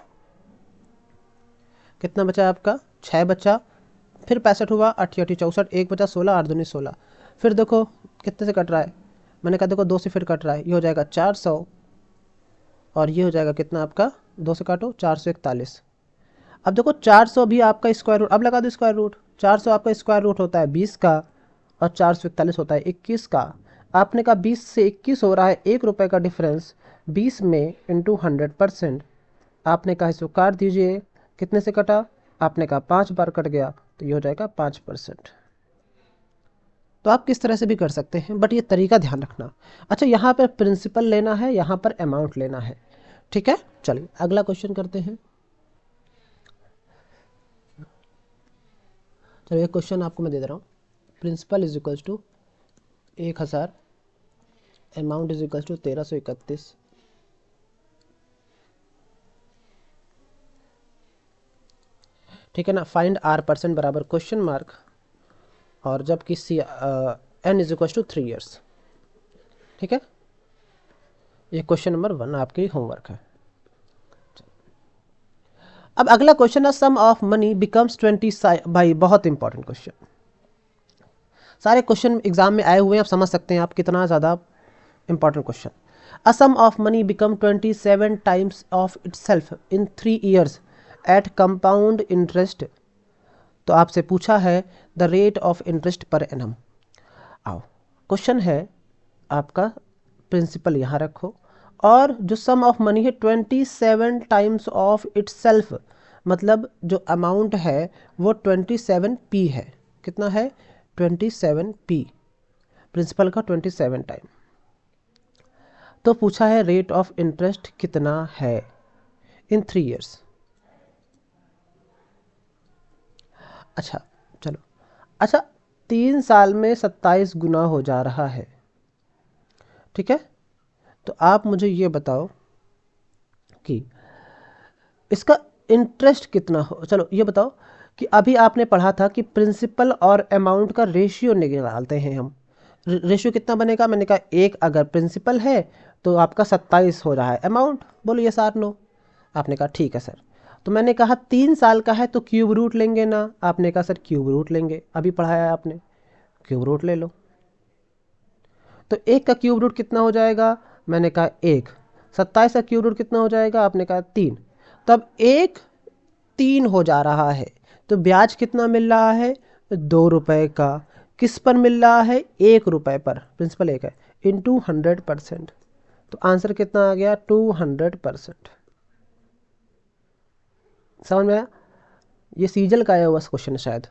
कितना बचा आपका? 6 बचा। फिर 65 हुआ, 8 8 64, 1 बचा 16, 8 दूनी 16। फिर देखो कितने से कट रहा है, मैंने कहा देखो 2 से फिर कट रहा है, ये हो जाएगा 400 और ये हो जाएगा कितना आपका? 2 से काटो 441। अब देखो 400 भी आपका स्क्वायर रूट, अब लगा दो स्क्वायर रूट। 400 आपका स्क्वायर रूट होता है 20 का और 441 होता है 21 का। आपने कहा 20 से 21 हो रहा है, 1 रुपये का डिफरेंस 20 में इंटू 100%। आपने कहा इसको काट दीजिए, कितने से कटा? आपने कहा 5 बार कट गया तो ये हो जाएगा 5%। तो आप किस तरह से भी कर सकते हैं, बट ये तरीका ध्यान रखना। अच्छा, यहाँ पर प्रिंसिपल लेना है, यहाँ पर अमाउंट लेना है, ठीक है। चलिए अगला क्वेश्चन करते हैं। चलिए एक क्वेश्चन आपको मैं दे रहा हूँ। Principal is equals to 1000, amount is equals to 1331, ठीक है ना। फाइंड R% बराबर क्वेश्चन मार्क, और जबकि n is equals to 3 years, ठीक है। ये क्वेश्चन नंबर 1 आपकी होमवर्क है। अब अगला क्वेश्चन है सम ऑफ मनी बिकम्स 20। भाई बहुत इंपॉर्टेंट क्वेश्चन, सारे क्वेश्चन एग्जाम में आए हुए हैं, आप समझ सकते हैं आप कितना ज़्यादा important question. A sum of money become 27 times of itself in 3 years at compound interest. तो आपसे पूछा है the rate of interest per annum. आओ क्वेश्चन है आपका, प्रिंसिपल यहाँ रखो और जो सम ऑफ मनी है 27 टाइम्स ऑफ इटसेल्फ, मतलब जो अमाउंट है वो 27p है। कितना है? 27p, प्रिंसिपल का 27 टाइम। तो पूछा है रेट ऑफ इंटरेस्ट कितना है इन 3 ईयर्स। अच्छा चलो, अच्छा 3 साल में 27 गुना हो जा रहा है, ठीक है। तो आप मुझे ये बताओ कि इसका इंटरेस्ट कितना हो। चलो ये बताओ कि अभी आपने पढ़ा था कि प्रिंसिपल और अमाउंट का रेशियो निकालते हैं हम। रेशियो कितना बनेगा? मैंने कहा 1 अगर प्रिंसिपल है तो आपका 27 हो रहा है अमाउंट। बोलो यस आर नो। आपने कहा ठीक है सर। तो मैंने कहा 3 साल का है तो क्यूब रूट लेंगे ना। आपने कहा सर क्यूब रूट लेंगे, अभी पढ़ाया है आपने, क्यूब रूट ले लो। तो 1 का क्यूब रूट कितना हो जाएगा? मैंने कहा 1। 27 का क्यूब रूट कितना हो जाएगा? आपने कहा 3। तब 1 3 हो जा रहा है, तो ब्याज कितना मिल रहा है? 2 रुपये का। किस पर मिल रहा है? 1 रुपये पर, प्रिंसिपल 1 है, इंटू 100%। तो आंसर कितना आ गया? 200%। समझ में आया? ये सीजल का आया हुआ क्वेश्चन है शायद।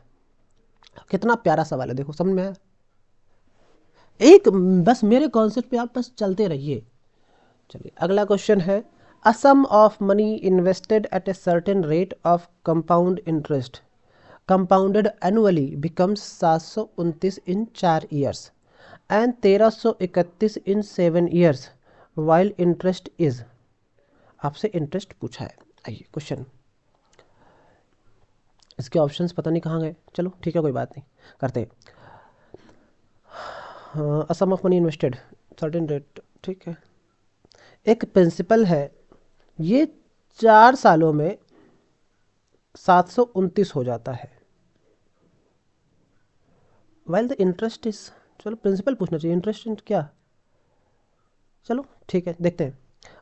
कितना प्यारा सवाल है, देखो समझ में आया? एक बस मेरे कॉन्सेप्ट पे आप बस चलते रहिए। चलिए अगला क्वेश्चन है a sum of money invested at a certain rate of compound interest compounded annually becomes 729 in 4 years and 1331 in 7 years while interest is. आपसे इंटरेस्ट पूछा है। आइए क्वेश्चन, इसके ऑप्शंस पता नहीं कहाँ गए। चलो ठीक है, कोई बात नहीं, करते हैं। हाँ, a sum of money invested, certain rate, ठीक है। एक प्रिंसिपल है, ये 4 सालों में 729 हो जाता है, वाइल द इंटरेस्ट इज, चलो प्रिंसिपल पूछना चाहिए, इंटरेस्ट क्या। चलो ठीक है, देखते हैं।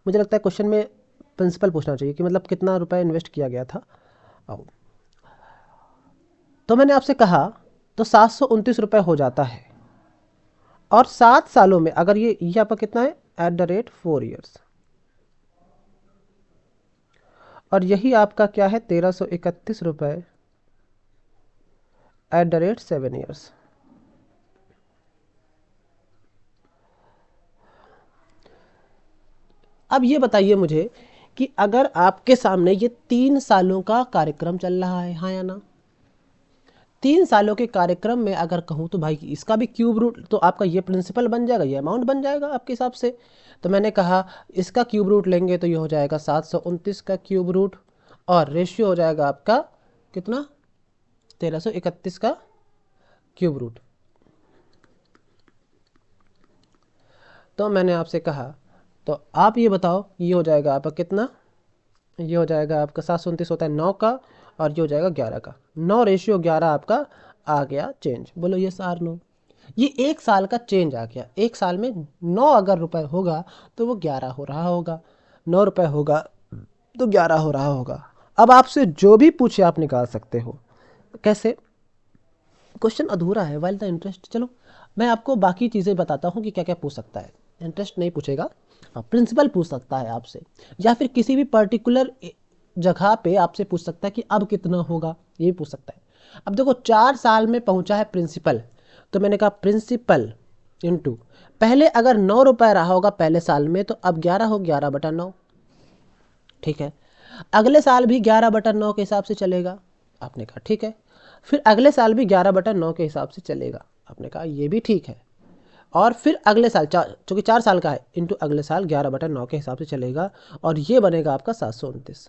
मुझे लगता है क्वेश्चन में प्रिंसिपल पूछना चाहिए कि मतलब कितना रुपए इन्वेस्ट किया गया था। आओ, तो मैंने आपसे कहा तो 729 रुपये हो जाता है, और 7 सालों में अगर ये आपका कितना है, एट द रेट 4 ईयर्स, और यही आपका क्या है, 1331 रुपये एट द रेट 7 ईयर्स। अब ये बताइए मुझे कि अगर आपके सामने ये 3 सालों का कार्यक्रम चल रहा है, हाँ या ना, 3 सालों के कार्यक्रम में अगर कहूँ तो भाई इसका भी क्यूब रूट, तो आपका ये प्रिंसिपल बन जाएगा, ये अमाउंट बन जाएगा आपके हिसाब से। तो मैंने कहा इसका क्यूब रूट लेंगे तो ये हो जाएगा 729 का क्यूब रूट, और रेशियो हो जाएगा आपका कितना, 1331 का क्यूब रूट। तो मैंने आपसे कहा तो आप ये बताओ, ये हो जाएगा आपका कितना, ये हो जाएगा आपका 729 होता है 9 का, और ये हो जाएगा 11 का, 9:11 आपका आ गया चेंज। बोलो ये सार नो, ये 1 साल का चेंज आ गया। 1 साल में 9 अगर रुपए होगा तो वो 11 हो रहा होगा, 9 रुपए होगा तो 11 हो रहा होगा। अब आपसे जो भी पूछे आप निकाल सकते हो। कैसे, क्वेश्चन अधूरा है, वाइल द इंटरेस्ट। चलो मैं आपको बाकी चीज़ें बताता हूँ कि क्या क्या पूछ सकता है। इंटरेस्ट नहीं पूछेगा, प्रिंसिपल पूछ सकता है आपसे, या फिर किसी भी पर्टिकुलर जगह पे आपसे पूछ सकता है कि अब कितना होगा, ये भी पूछ सकता है। अब देखो 4 साल में पहुंचा है प्रिंसिपल, तो मैंने कहा प्रिंसिपल इंटू, पहले अगर 9 रुपए रहा होगा पहले साल में, तो अब 11 हो, 11/9, ठीक है। अगले साल भी 11/9 के हिसाब से चलेगा, आपने कहा ठीक है। फिर अगले साल भी 11/9 के हिसाब से चलेगा, आपने कहा ये भी ठीक है। और फिर अगले साल चूंकि 4 साल का है, इंटू अगले साल 11/9 के हिसाब से चलेगा, और ये बनेगा आपका 729।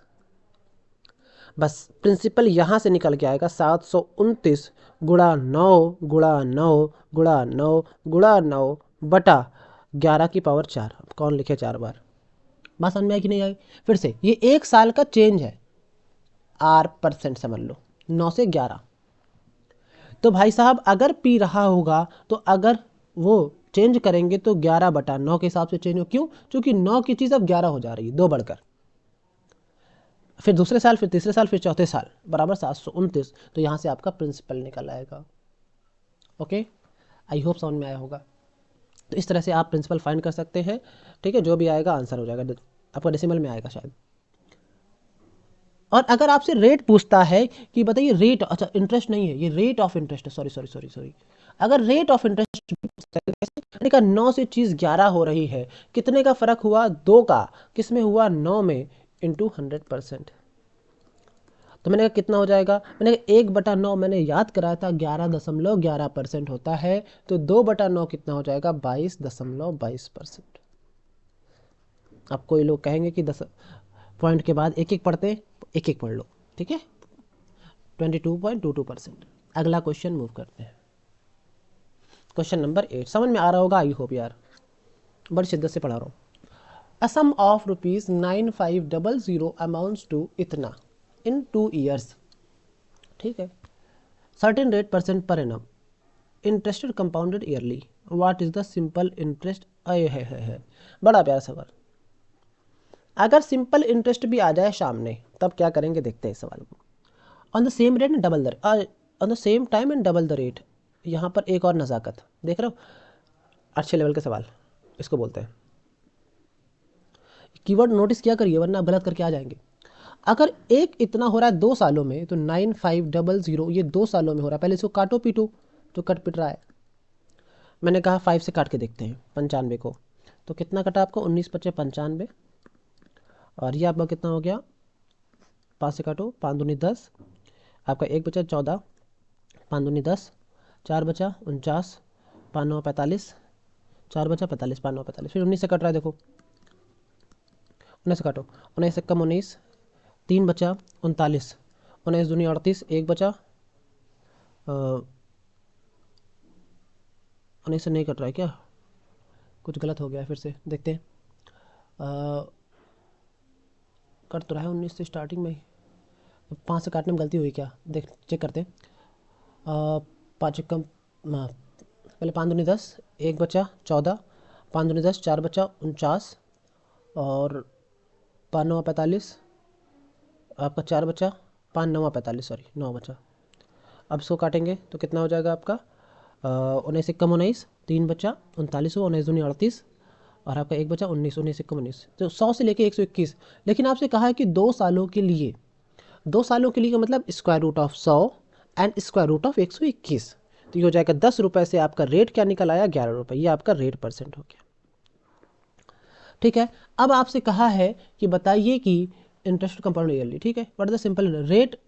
बस प्रिंसिपल यहाँ से निकल के आएगा 729 गुणा 9 गुणा 9 गुणा 9 गुणा 9 बटा 11⁴। कौन लिखे 4 बार, बात समझ में आई कि नहीं आई। फिर से ये 1 साल का चेंज है, R% समझ लो, 9 से 11। तो भाई साहब अगर पी रहा होगा तो अगर वो चेंज करेंगे तो 11/9 के हिसाब से चेंज हो, क्यों, क्योंकि 9 की चीज़ अब 11 हो जा रही है, 2 बढ़कर। फिर दूसरे साल, फिर तीसरे साल, फिर चौथे साल बराबर 729, तो यहाँ से आपका प्रिंसिपल निकल आएगा। ओके, आई होप समझ में आया होगा। तो इस तरह से आप प्रिंसिपल फाइंड कर सकते हैं, ठीक है। जो भी आएगा आंसर हो जाएगा, आपका डेसिमल में आएगा शायद। और अगर आपसे रेट पूछता है कि बताइए रेट, अच्छा इंटरेस्ट नहीं है, ये रेट ऑफ इंटरेस्ट है, सॉरी सॉरी सॉरी सॉरी, अगर रेट ऑफ इंटरेस्ट का 9 से चीज़ 11 हो रही है, कितने का फर्क हुआ, 2 का, किस में हुआ, 9 में, इंटू 100%। तो मैंने कहा कितना हो जाएगा, मैंने कहा 1/9 मैंने याद कराया था 11.11% होता है, तो 2/9 कितना हो जाएगा, 22.22%। अब कोई लोग कहेंगे कि 10 पॉइंट के बाद एक एक पढ़ते, एक एक पढ़ लो, ठीक है। 22.22%। अगला क्वेश्चन मूव करते हैं, क्वेश्चन नंबर 8। समझ में आ रहा होगा आई होप यार, बड़ी शिद्दत से पढ़ा रहा हूँ। अ सम ऑफ ₹9500 अमाउंट्स टू इतना इन 2 ईयर्स, ठीक है, certain rate % per annum, interested compounded yearly, what is the simple interest. है बड़ा प्यारा सवाल। अगर सिंपल इंटरेस्ट भी आ जाए सामने तब क्या करेंगे, देखते हैं इस सवाल को। On the same rate and double the, on the same time and double the rate. यहाँ पर एक और नज़ाकत देख रहे हो, अच्छे लेवल के सवाल इसको बोलते हैं। कीवर्ड नोटिस किया करिए वरना गलत करके आ जाएंगे। अगर एक इतना हो रहा है 2 सालों में, तो 9500 ये 2 सालों में हो रहा है। पहले इसको काटो पीटो, तो कट पिट रहा है। मैंने कहा 5 से काट के देखते हैं 95 को, तो कितना कटा आपको, 19×5 = 95, और ये आपका कितना हो गया, 5 से काटो, 5 दूनी 10, आपका 1 बचा 14, 5 दूनी 10, 4 बचा 49, 5 9 45, 4 बचा 45, 5 9 45, फिर 19 से कट रहा है, देखो 19 से काटो, 19 से कम 19, 3 बचा 39, 19 दूनी 38, एक बचा, 19 से नहीं कट रहा है क्या, कुछ गलत हो गया है, फिर से देखते हैं। कट तो रहा है 19 से स्टार्टिंग में ही, 5 से काटने में गलती हुई क्या, देख चेक करते हैं। 5 कम, पहले 5 दूनी 10, एक बचा 14, 5 दूनी 10, 4 बचा 49, और 5 9 45, आपका 4 बचा, 5 9 45, सॉरी 9 बचा। अब इसको काटेंगे तो कितना हो जाएगा आपका, 19 कम 19, 3 बचा 39, 19 दूनी 38, और आपका एक बचा 19, 19 कम 19, तो 100 से लेके 121। लेकिन आपसे कहा है कि 2 सालों के लिए, 2 सालों के लिए का मतलब square root of 100 and square root of 121, तो ये हो जाएगा 10 रुपये से आपका रेट क्या निकल आया, 11 रुपये, ये आपका रेट परसेंट हो गया। ठीक है, अब आपसे कहा है कि बताइए कि इंटरेस्ट कंपाउंड ईयरली, ठीक है, what is the simple rate,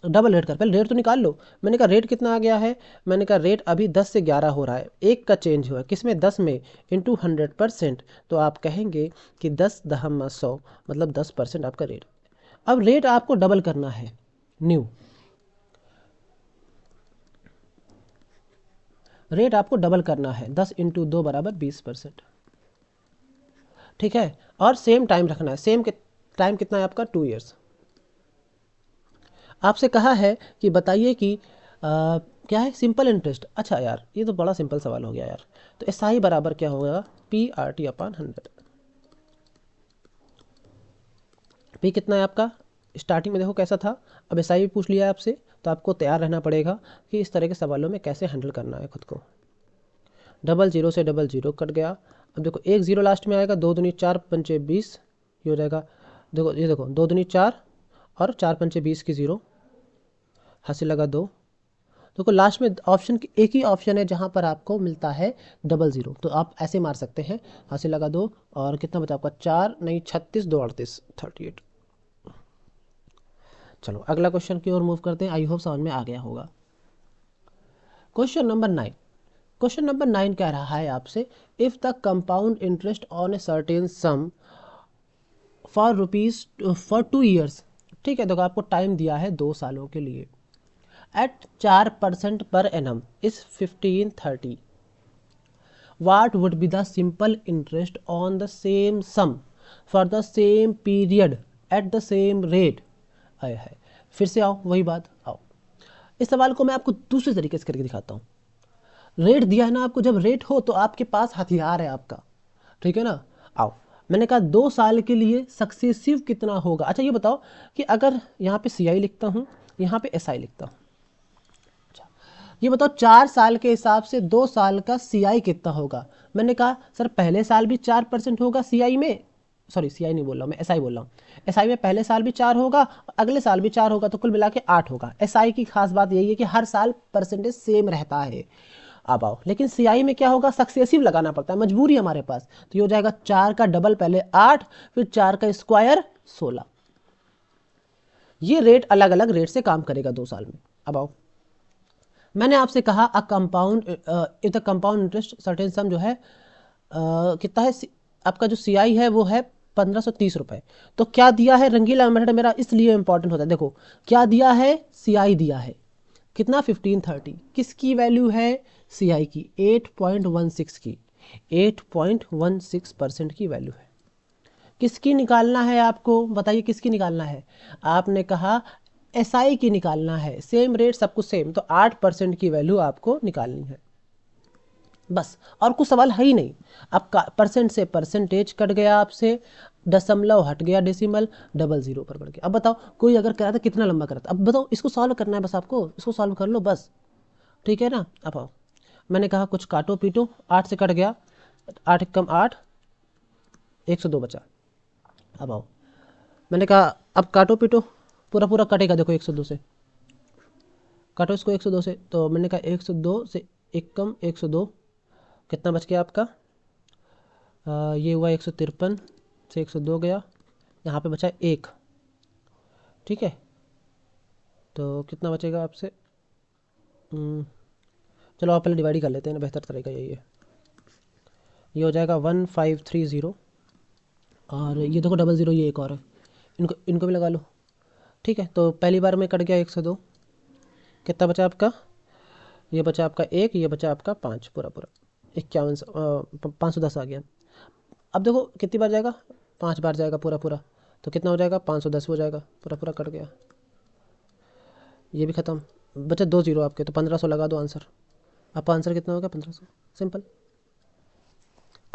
double rate कर, पहले रेट तो निकाल लो। मैंने कहा रेट कितना आ गया है, मैंने कहा रेट अभी 10 से 11 हो रहा है, एक का चेंज हुआ है, किसमें 10 में, इंटू 100%, तो आप कहेंगे कि 10 दहम 100 मतलब 10% आपका रेट। अब रेट आपको डबल करना है, न्यू रेट आपको डबल करना है, 10 इंटू 2 बराबर 20%, ठीक है, और सेम टाइम रखना है, सेम टाइम कितना है आपका, 2 ईयर्स। आपसे कहा है कि बताइए कि क्या है, सिंपल इंटरेस्ट। अच्छा यार, ये तो बड़ा सिंपल सवाल हो गया यार, तो एस आई बराबर क्या होगा, PRT अपॉन 100। पी कितना है आपका, स्टार्टिंग में देखो कैसा था, अब एस आई भी पूछ लिया है आपसे, तो आपको तैयार रहना पड़ेगा कि इस तरह के सवालों में कैसे हैंडल करना है खुद को। डबल जीरो से डबल जीरो कट गया, अब देखो एक जीरो लास्ट में आएगा, 2 दूनी 4 पंचे 20, ये हो जाएगा, देखो ये देखो 2 दूनी 4 और 4 पंचे 20 की जीरो, हासिल लगा 2। देखो लास्ट में ऑप्शन एक ही ऑप्शन है जहाँ पर आपको मिलता है डबल ज़ीरो, तो आप ऐसे मार सकते हैं, हासिल लगा 2, और कितना बचा आपका 4 नहीं 36 2 38 38। चलो अगला क्वेश्चन की ओर मूव करते हैं, आई होप समझ में आ गया होगा। क्वेश्चन नंबर 9, क्वेश्चन नंबर 9 कह रहा है आपसे, if the compound interest on a certain some for rupees for 2 years, ठीक है, देखो आपको टाइम दिया है 2 सालों के लिए, at 4% per annum is 1530, what would be the simple interest on the same sum for the same period at the same rate। आया है, फिर से आओ वही बात, आओ इस सवाल को मैं आपको दूसरे तरीके से करके दिखाता हूँ। रेट दिया है ना आपको, जब रेट हो तो आपके पास हथियार है आपका, ठीक है ना। आओ, मैंने कहा 2 साल के लिए सक्सेसिव कितना होगा। अच्छा ये बताओ कि अगर यहाँ पे CI लिखता हूँ, यहाँ पे SI लिखता हूँ, ये बताओ 4 साल के हिसाब से 2 साल का CI कितना होगा। मैंने कहा सर पहले साल भी 4% होगा CI में, सॉरी CI नहीं बोल रहा हूँ मैं, SI बोल रहा हूँ। SI में पहले साल भी 4 होगा, अगले साल भी 4 होगा, तो कुल मिला के 8 होगा। SI की खास बात यही है कि हर साल परसेंटेज सेम रहता है। अब आओ, लेकिन CI में क्या होगा, सक्सेसिव लगाना पड़ता है, मजबूरी हमारे पास, तो ये हो जाएगा 4 का डबल पहले 8, फिर 4 का स्क्वायर 16। ये रेट अलग अलग रेट से काम करेगा 2 साल में। अब आओ, मैंने आपसे कहा a compound if the compound interest certain सम जो है कितना है, आपका जो CI है वो है 1530 रुपये। तो क्या दिया है, रंगीला मेथड मेरा इसलिए इंपॉर्टेंट होता है, देखो क्या दिया है, CI दिया है कितना 1530, किसकी वैल्यू है, CI की 8.16 की, 8.16% की वैल्यू है। किसकी निकालना है आपको, बताइए किसकी निकालना है, आपने कहा SI की निकालना है, सेम रेट सब कुछ सेम, तो 8% की वैल्यू आपको निकालनी है बस, और कुछ सवाल है ही नहीं। आपका परसेंट से परसेंटेज कट गया, आपसे दशमलव हट गया, डेसिमल डबल जीरो पर बढ़ गया। अब बताओ कोई अगर करा था कितना लंबा करा था, अब बताओ इसको सॉल्व करना है बस आपको, इसको सॉल्व कर लो बस, ठीक है ना। अब आओ, मैंने कहा कुछ काटो पीटो, 8 से कट गया, 8 कम 8, 102 बचा। अब आओ, मैंने कहा अब काटो पीटो, पूरा पूरा कटेगा, देखो 102 से काटो इसको, 102 से, तो मैंने कहा 102 से 1 कम 102, कितना बच गया आपका, ये हुआ 153 से 102 गया, यहाँ पे बचा 1, ठीक है, तो कितना बचेगा आपसे, चलो आप पहले डिवाइड ही कर लेते हैं ना, बेहतर तरीका यही है। ये हो जाएगा 1530, और ये देखो डबल ज़ीरो, ये एक और है, इनको इनको भी लगा लो, ठीक है, तो पहली बार में कट गया 102, कितना बचा आपका, ये बचा आपका 1, ये बचा आपका 5, पूरा पूरा 51, 510 आ गया। अब देखो कितनी बार जाएगा, 5 बार जाएगा पूरा पूरा, तो कितना हो जाएगा, 510 हो जाएगा, पूरा पूरा कट गया, ये भी ख़त्म, बचे 2 जीरो आपके, तो 1500 लगा दो आंसर। आपका आंसर कितना होगा, 1500। सिंपल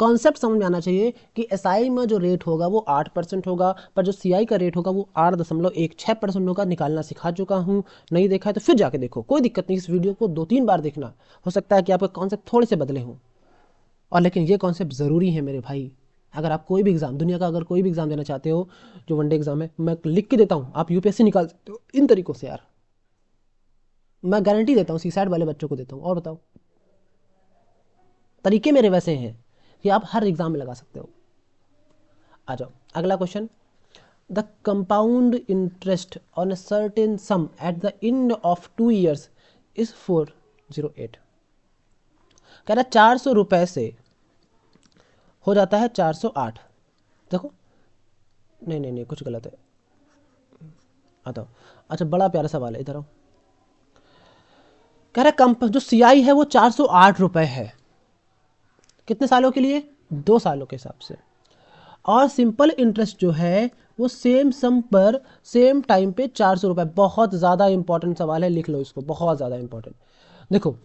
कॉन्सेप्ट समझ में आना चाहिए कि एसआई में जो रेट होगा वो 8% होगा, पर जो सीआई का रेट होगा वो 8.16% होगा। निकालना सिखा चुका हूँ, नहीं देखा है तो फिर जाके देखो, कोई दिक्कत नहीं, इस वीडियो को 2-3 बार देखना, हो सकता है कि आपके कॉन्सेप्ट थोड़े से बदले हों, और लेकिन ये कॉन्सेप्ट ज़रूरी है मेरे भाई। अगर आप कोई भी एग्ज़ाम, दुनिया का अगर कोई भी एग्ज़ाम देना चाहते हो, जो वनडे एग्ज़ाम है, मैं लिख के देता हूँ, आप यूपीएससी निकाल सकते हो इन तरीक़ों से यार, मैं गारंटी देता हूँ, सीसैट वाले बच्चों को देता हूँ। और बताओ, तरीके मेरे वैसे हैं कि आप हर एग्ज़ाम में लगा सकते हो। आ जाओ अगला question, the compound interest on a certain some at the end of 2 years is 408। कह रहा 400 रुपये से हो जाता है 408। देखो नहीं नहीं नहीं, कुछ गलत है, आता अच्छा, बड़ा प्यारा सवाल है, इधर आओ। कह रहा जो सीआई है वो 408 रुपये है, कितने सालों के लिए, 2 सालों के हिसाब से, और सिंपल इंटरेस्ट जो है वो सेम सम पर सेम टाइम पे 400 रुपये। बहुत ज़्यादा इंपॉर्टेंट सवाल है, लिख लो इसको, बहुत ज़्यादा इंपॉर्टेंट। देखो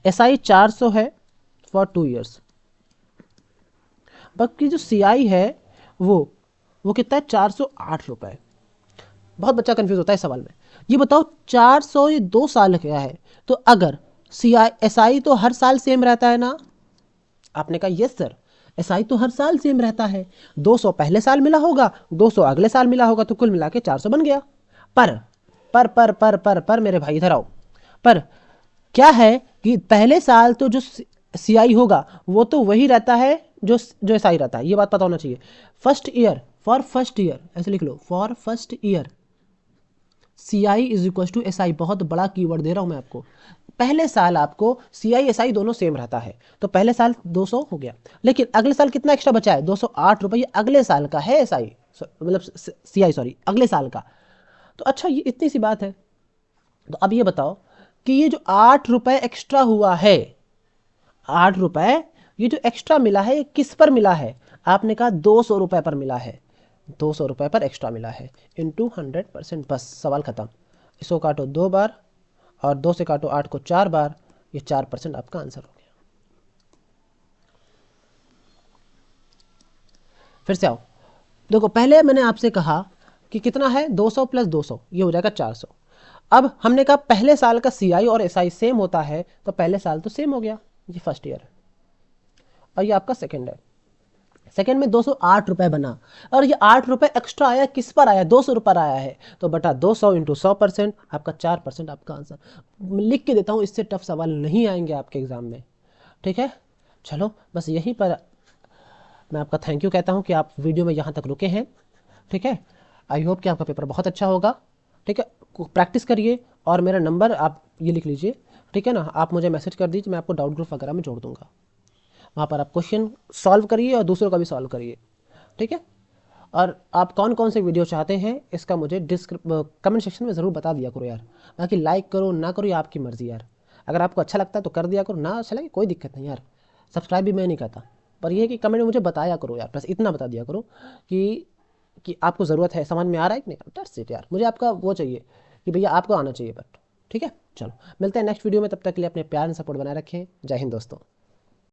एसआई 400 है फॉर 2 years, बाकी जो सीआई है वो कितना है, 408 रुपये। बहुत बच्चा कंफ्यूज होता है इस सवाल में। ये बताओ 400 ये 2 साल क्या है, तो अगर सीआई एसआई तो हर साल सेम रहता है ना, आपने कहा यस सर, एसआई तो हर साल सेम रहता है, 200 पहले साल मिला होगा, 200 अगले साल मिला होगा, तो कुल मिला के 400 बन गया। पर मेरे भाई इधर आओ, पर क्या है कि पहले साल तो जो सीआई होगा वो तो वही रहता है जो एसआई रहता है, ये बात पता होना चाहिए। First year, for first year ऐसे लिख लो, for first year CI is equal to SI. बहुत बड़ा कीवर्ड दे रहा हूं मैं आपको, पहले साल आपको सीआई एसआई दोनों सेम रहता है, तो पहले साल 200 हो गया, लेकिन अगले साल कितना एक्स्ट्रा बचा है, 208 रुपये अगले साल का है एसआई, मतलब सीआई सॉरी, अगले साल का। तो अच्छा ये इतनी सी बात है। तो अब ये बताओ कि ये जो 8 रुपये एक्स्ट्रा हुआ है, 8 रुपये ये जो एक्स्ट्रा मिला है ये किस पर मिला है, आपने कहा 200 रुपये पर मिला है, 200 रुपये पर एक्स्ट्रा मिला है, इंटू 100%, बस सवाल खत्म। इसको काटो 2 बार और 2 से काटो 8 को 4 बार, ये 4% आपका आंसर हो गया। फिर से आओ, देखो पहले मैंने आपसे कहा कि कितना है, 200 प्लस 200 ये हो जाएगा 400। अब हमने कहा पहले साल का सीआई और एसआई सेम होता है, तो पहले साल तो सेम हो गया, ये फर्स्ट ईयर है, और ये आपका सेकेंड है। सेकेंड में 208 रुपये बना, और ये 8 रुपये एक्स्ट्रा आया किस पर आया, 200 रुपये आया है, तो बटा 200 इंटू 100%, आपका 4% आपका आंसर। लिख के देता हूँ, इससे टफ सवाल नहीं आएंगे आपके एग्जाम में, ठीक है। चलो बस यहीं पर मैं आपका थैंक यू कहता हूँ कि आप वीडियो में यहाँ तक रुके हैं, ठीक है। आई होप कि आपका पेपर बहुत अच्छा होगा, ठीक है। प्रैक्टिस करिए, और मेरा नंबर आप ये लिख लीजिए, ठीक है ना, आप मुझे मैसेज कर दीजिए, मैं आपको डाउट ग्रुप वगैरह में जोड़ दूंगा, वहाँ पर आप क्वेश्चन सॉल्व करिए और दूसरों का भी सॉल्व करिए, ठीक है। और आप कौन कौन से वीडियो चाहते हैं इसका मुझे कमेंट सेक्शन में ज़रूर बता दिया करो यार। बाकी लाइक करो ना करो ये आपकी मर्ज़ी यार, अगर आपको अच्छा लगता है तो कर दिया करो, ना अच्छा लगे कोई दिक्कत नहीं यार, सब्सक्राइब भी मैं नहीं कहता, पर यह है कि कमेंट में मुझे बताया करो यार, बस इतना बता दिया करो कि आपको ज़रूरत है, समझ में आ रहा है कि नहीं, दैट्स इट यार। मुझे आपका वो चाहिए कि भैया आपको आना चाहिए, बट ठीक है। चलो मिलते हैं नेक्स्ट वीडियो में, तब तक के लिए अपने प्यार एंड सपोर्ट बनाए रखें। जय हिंद दोस्तों।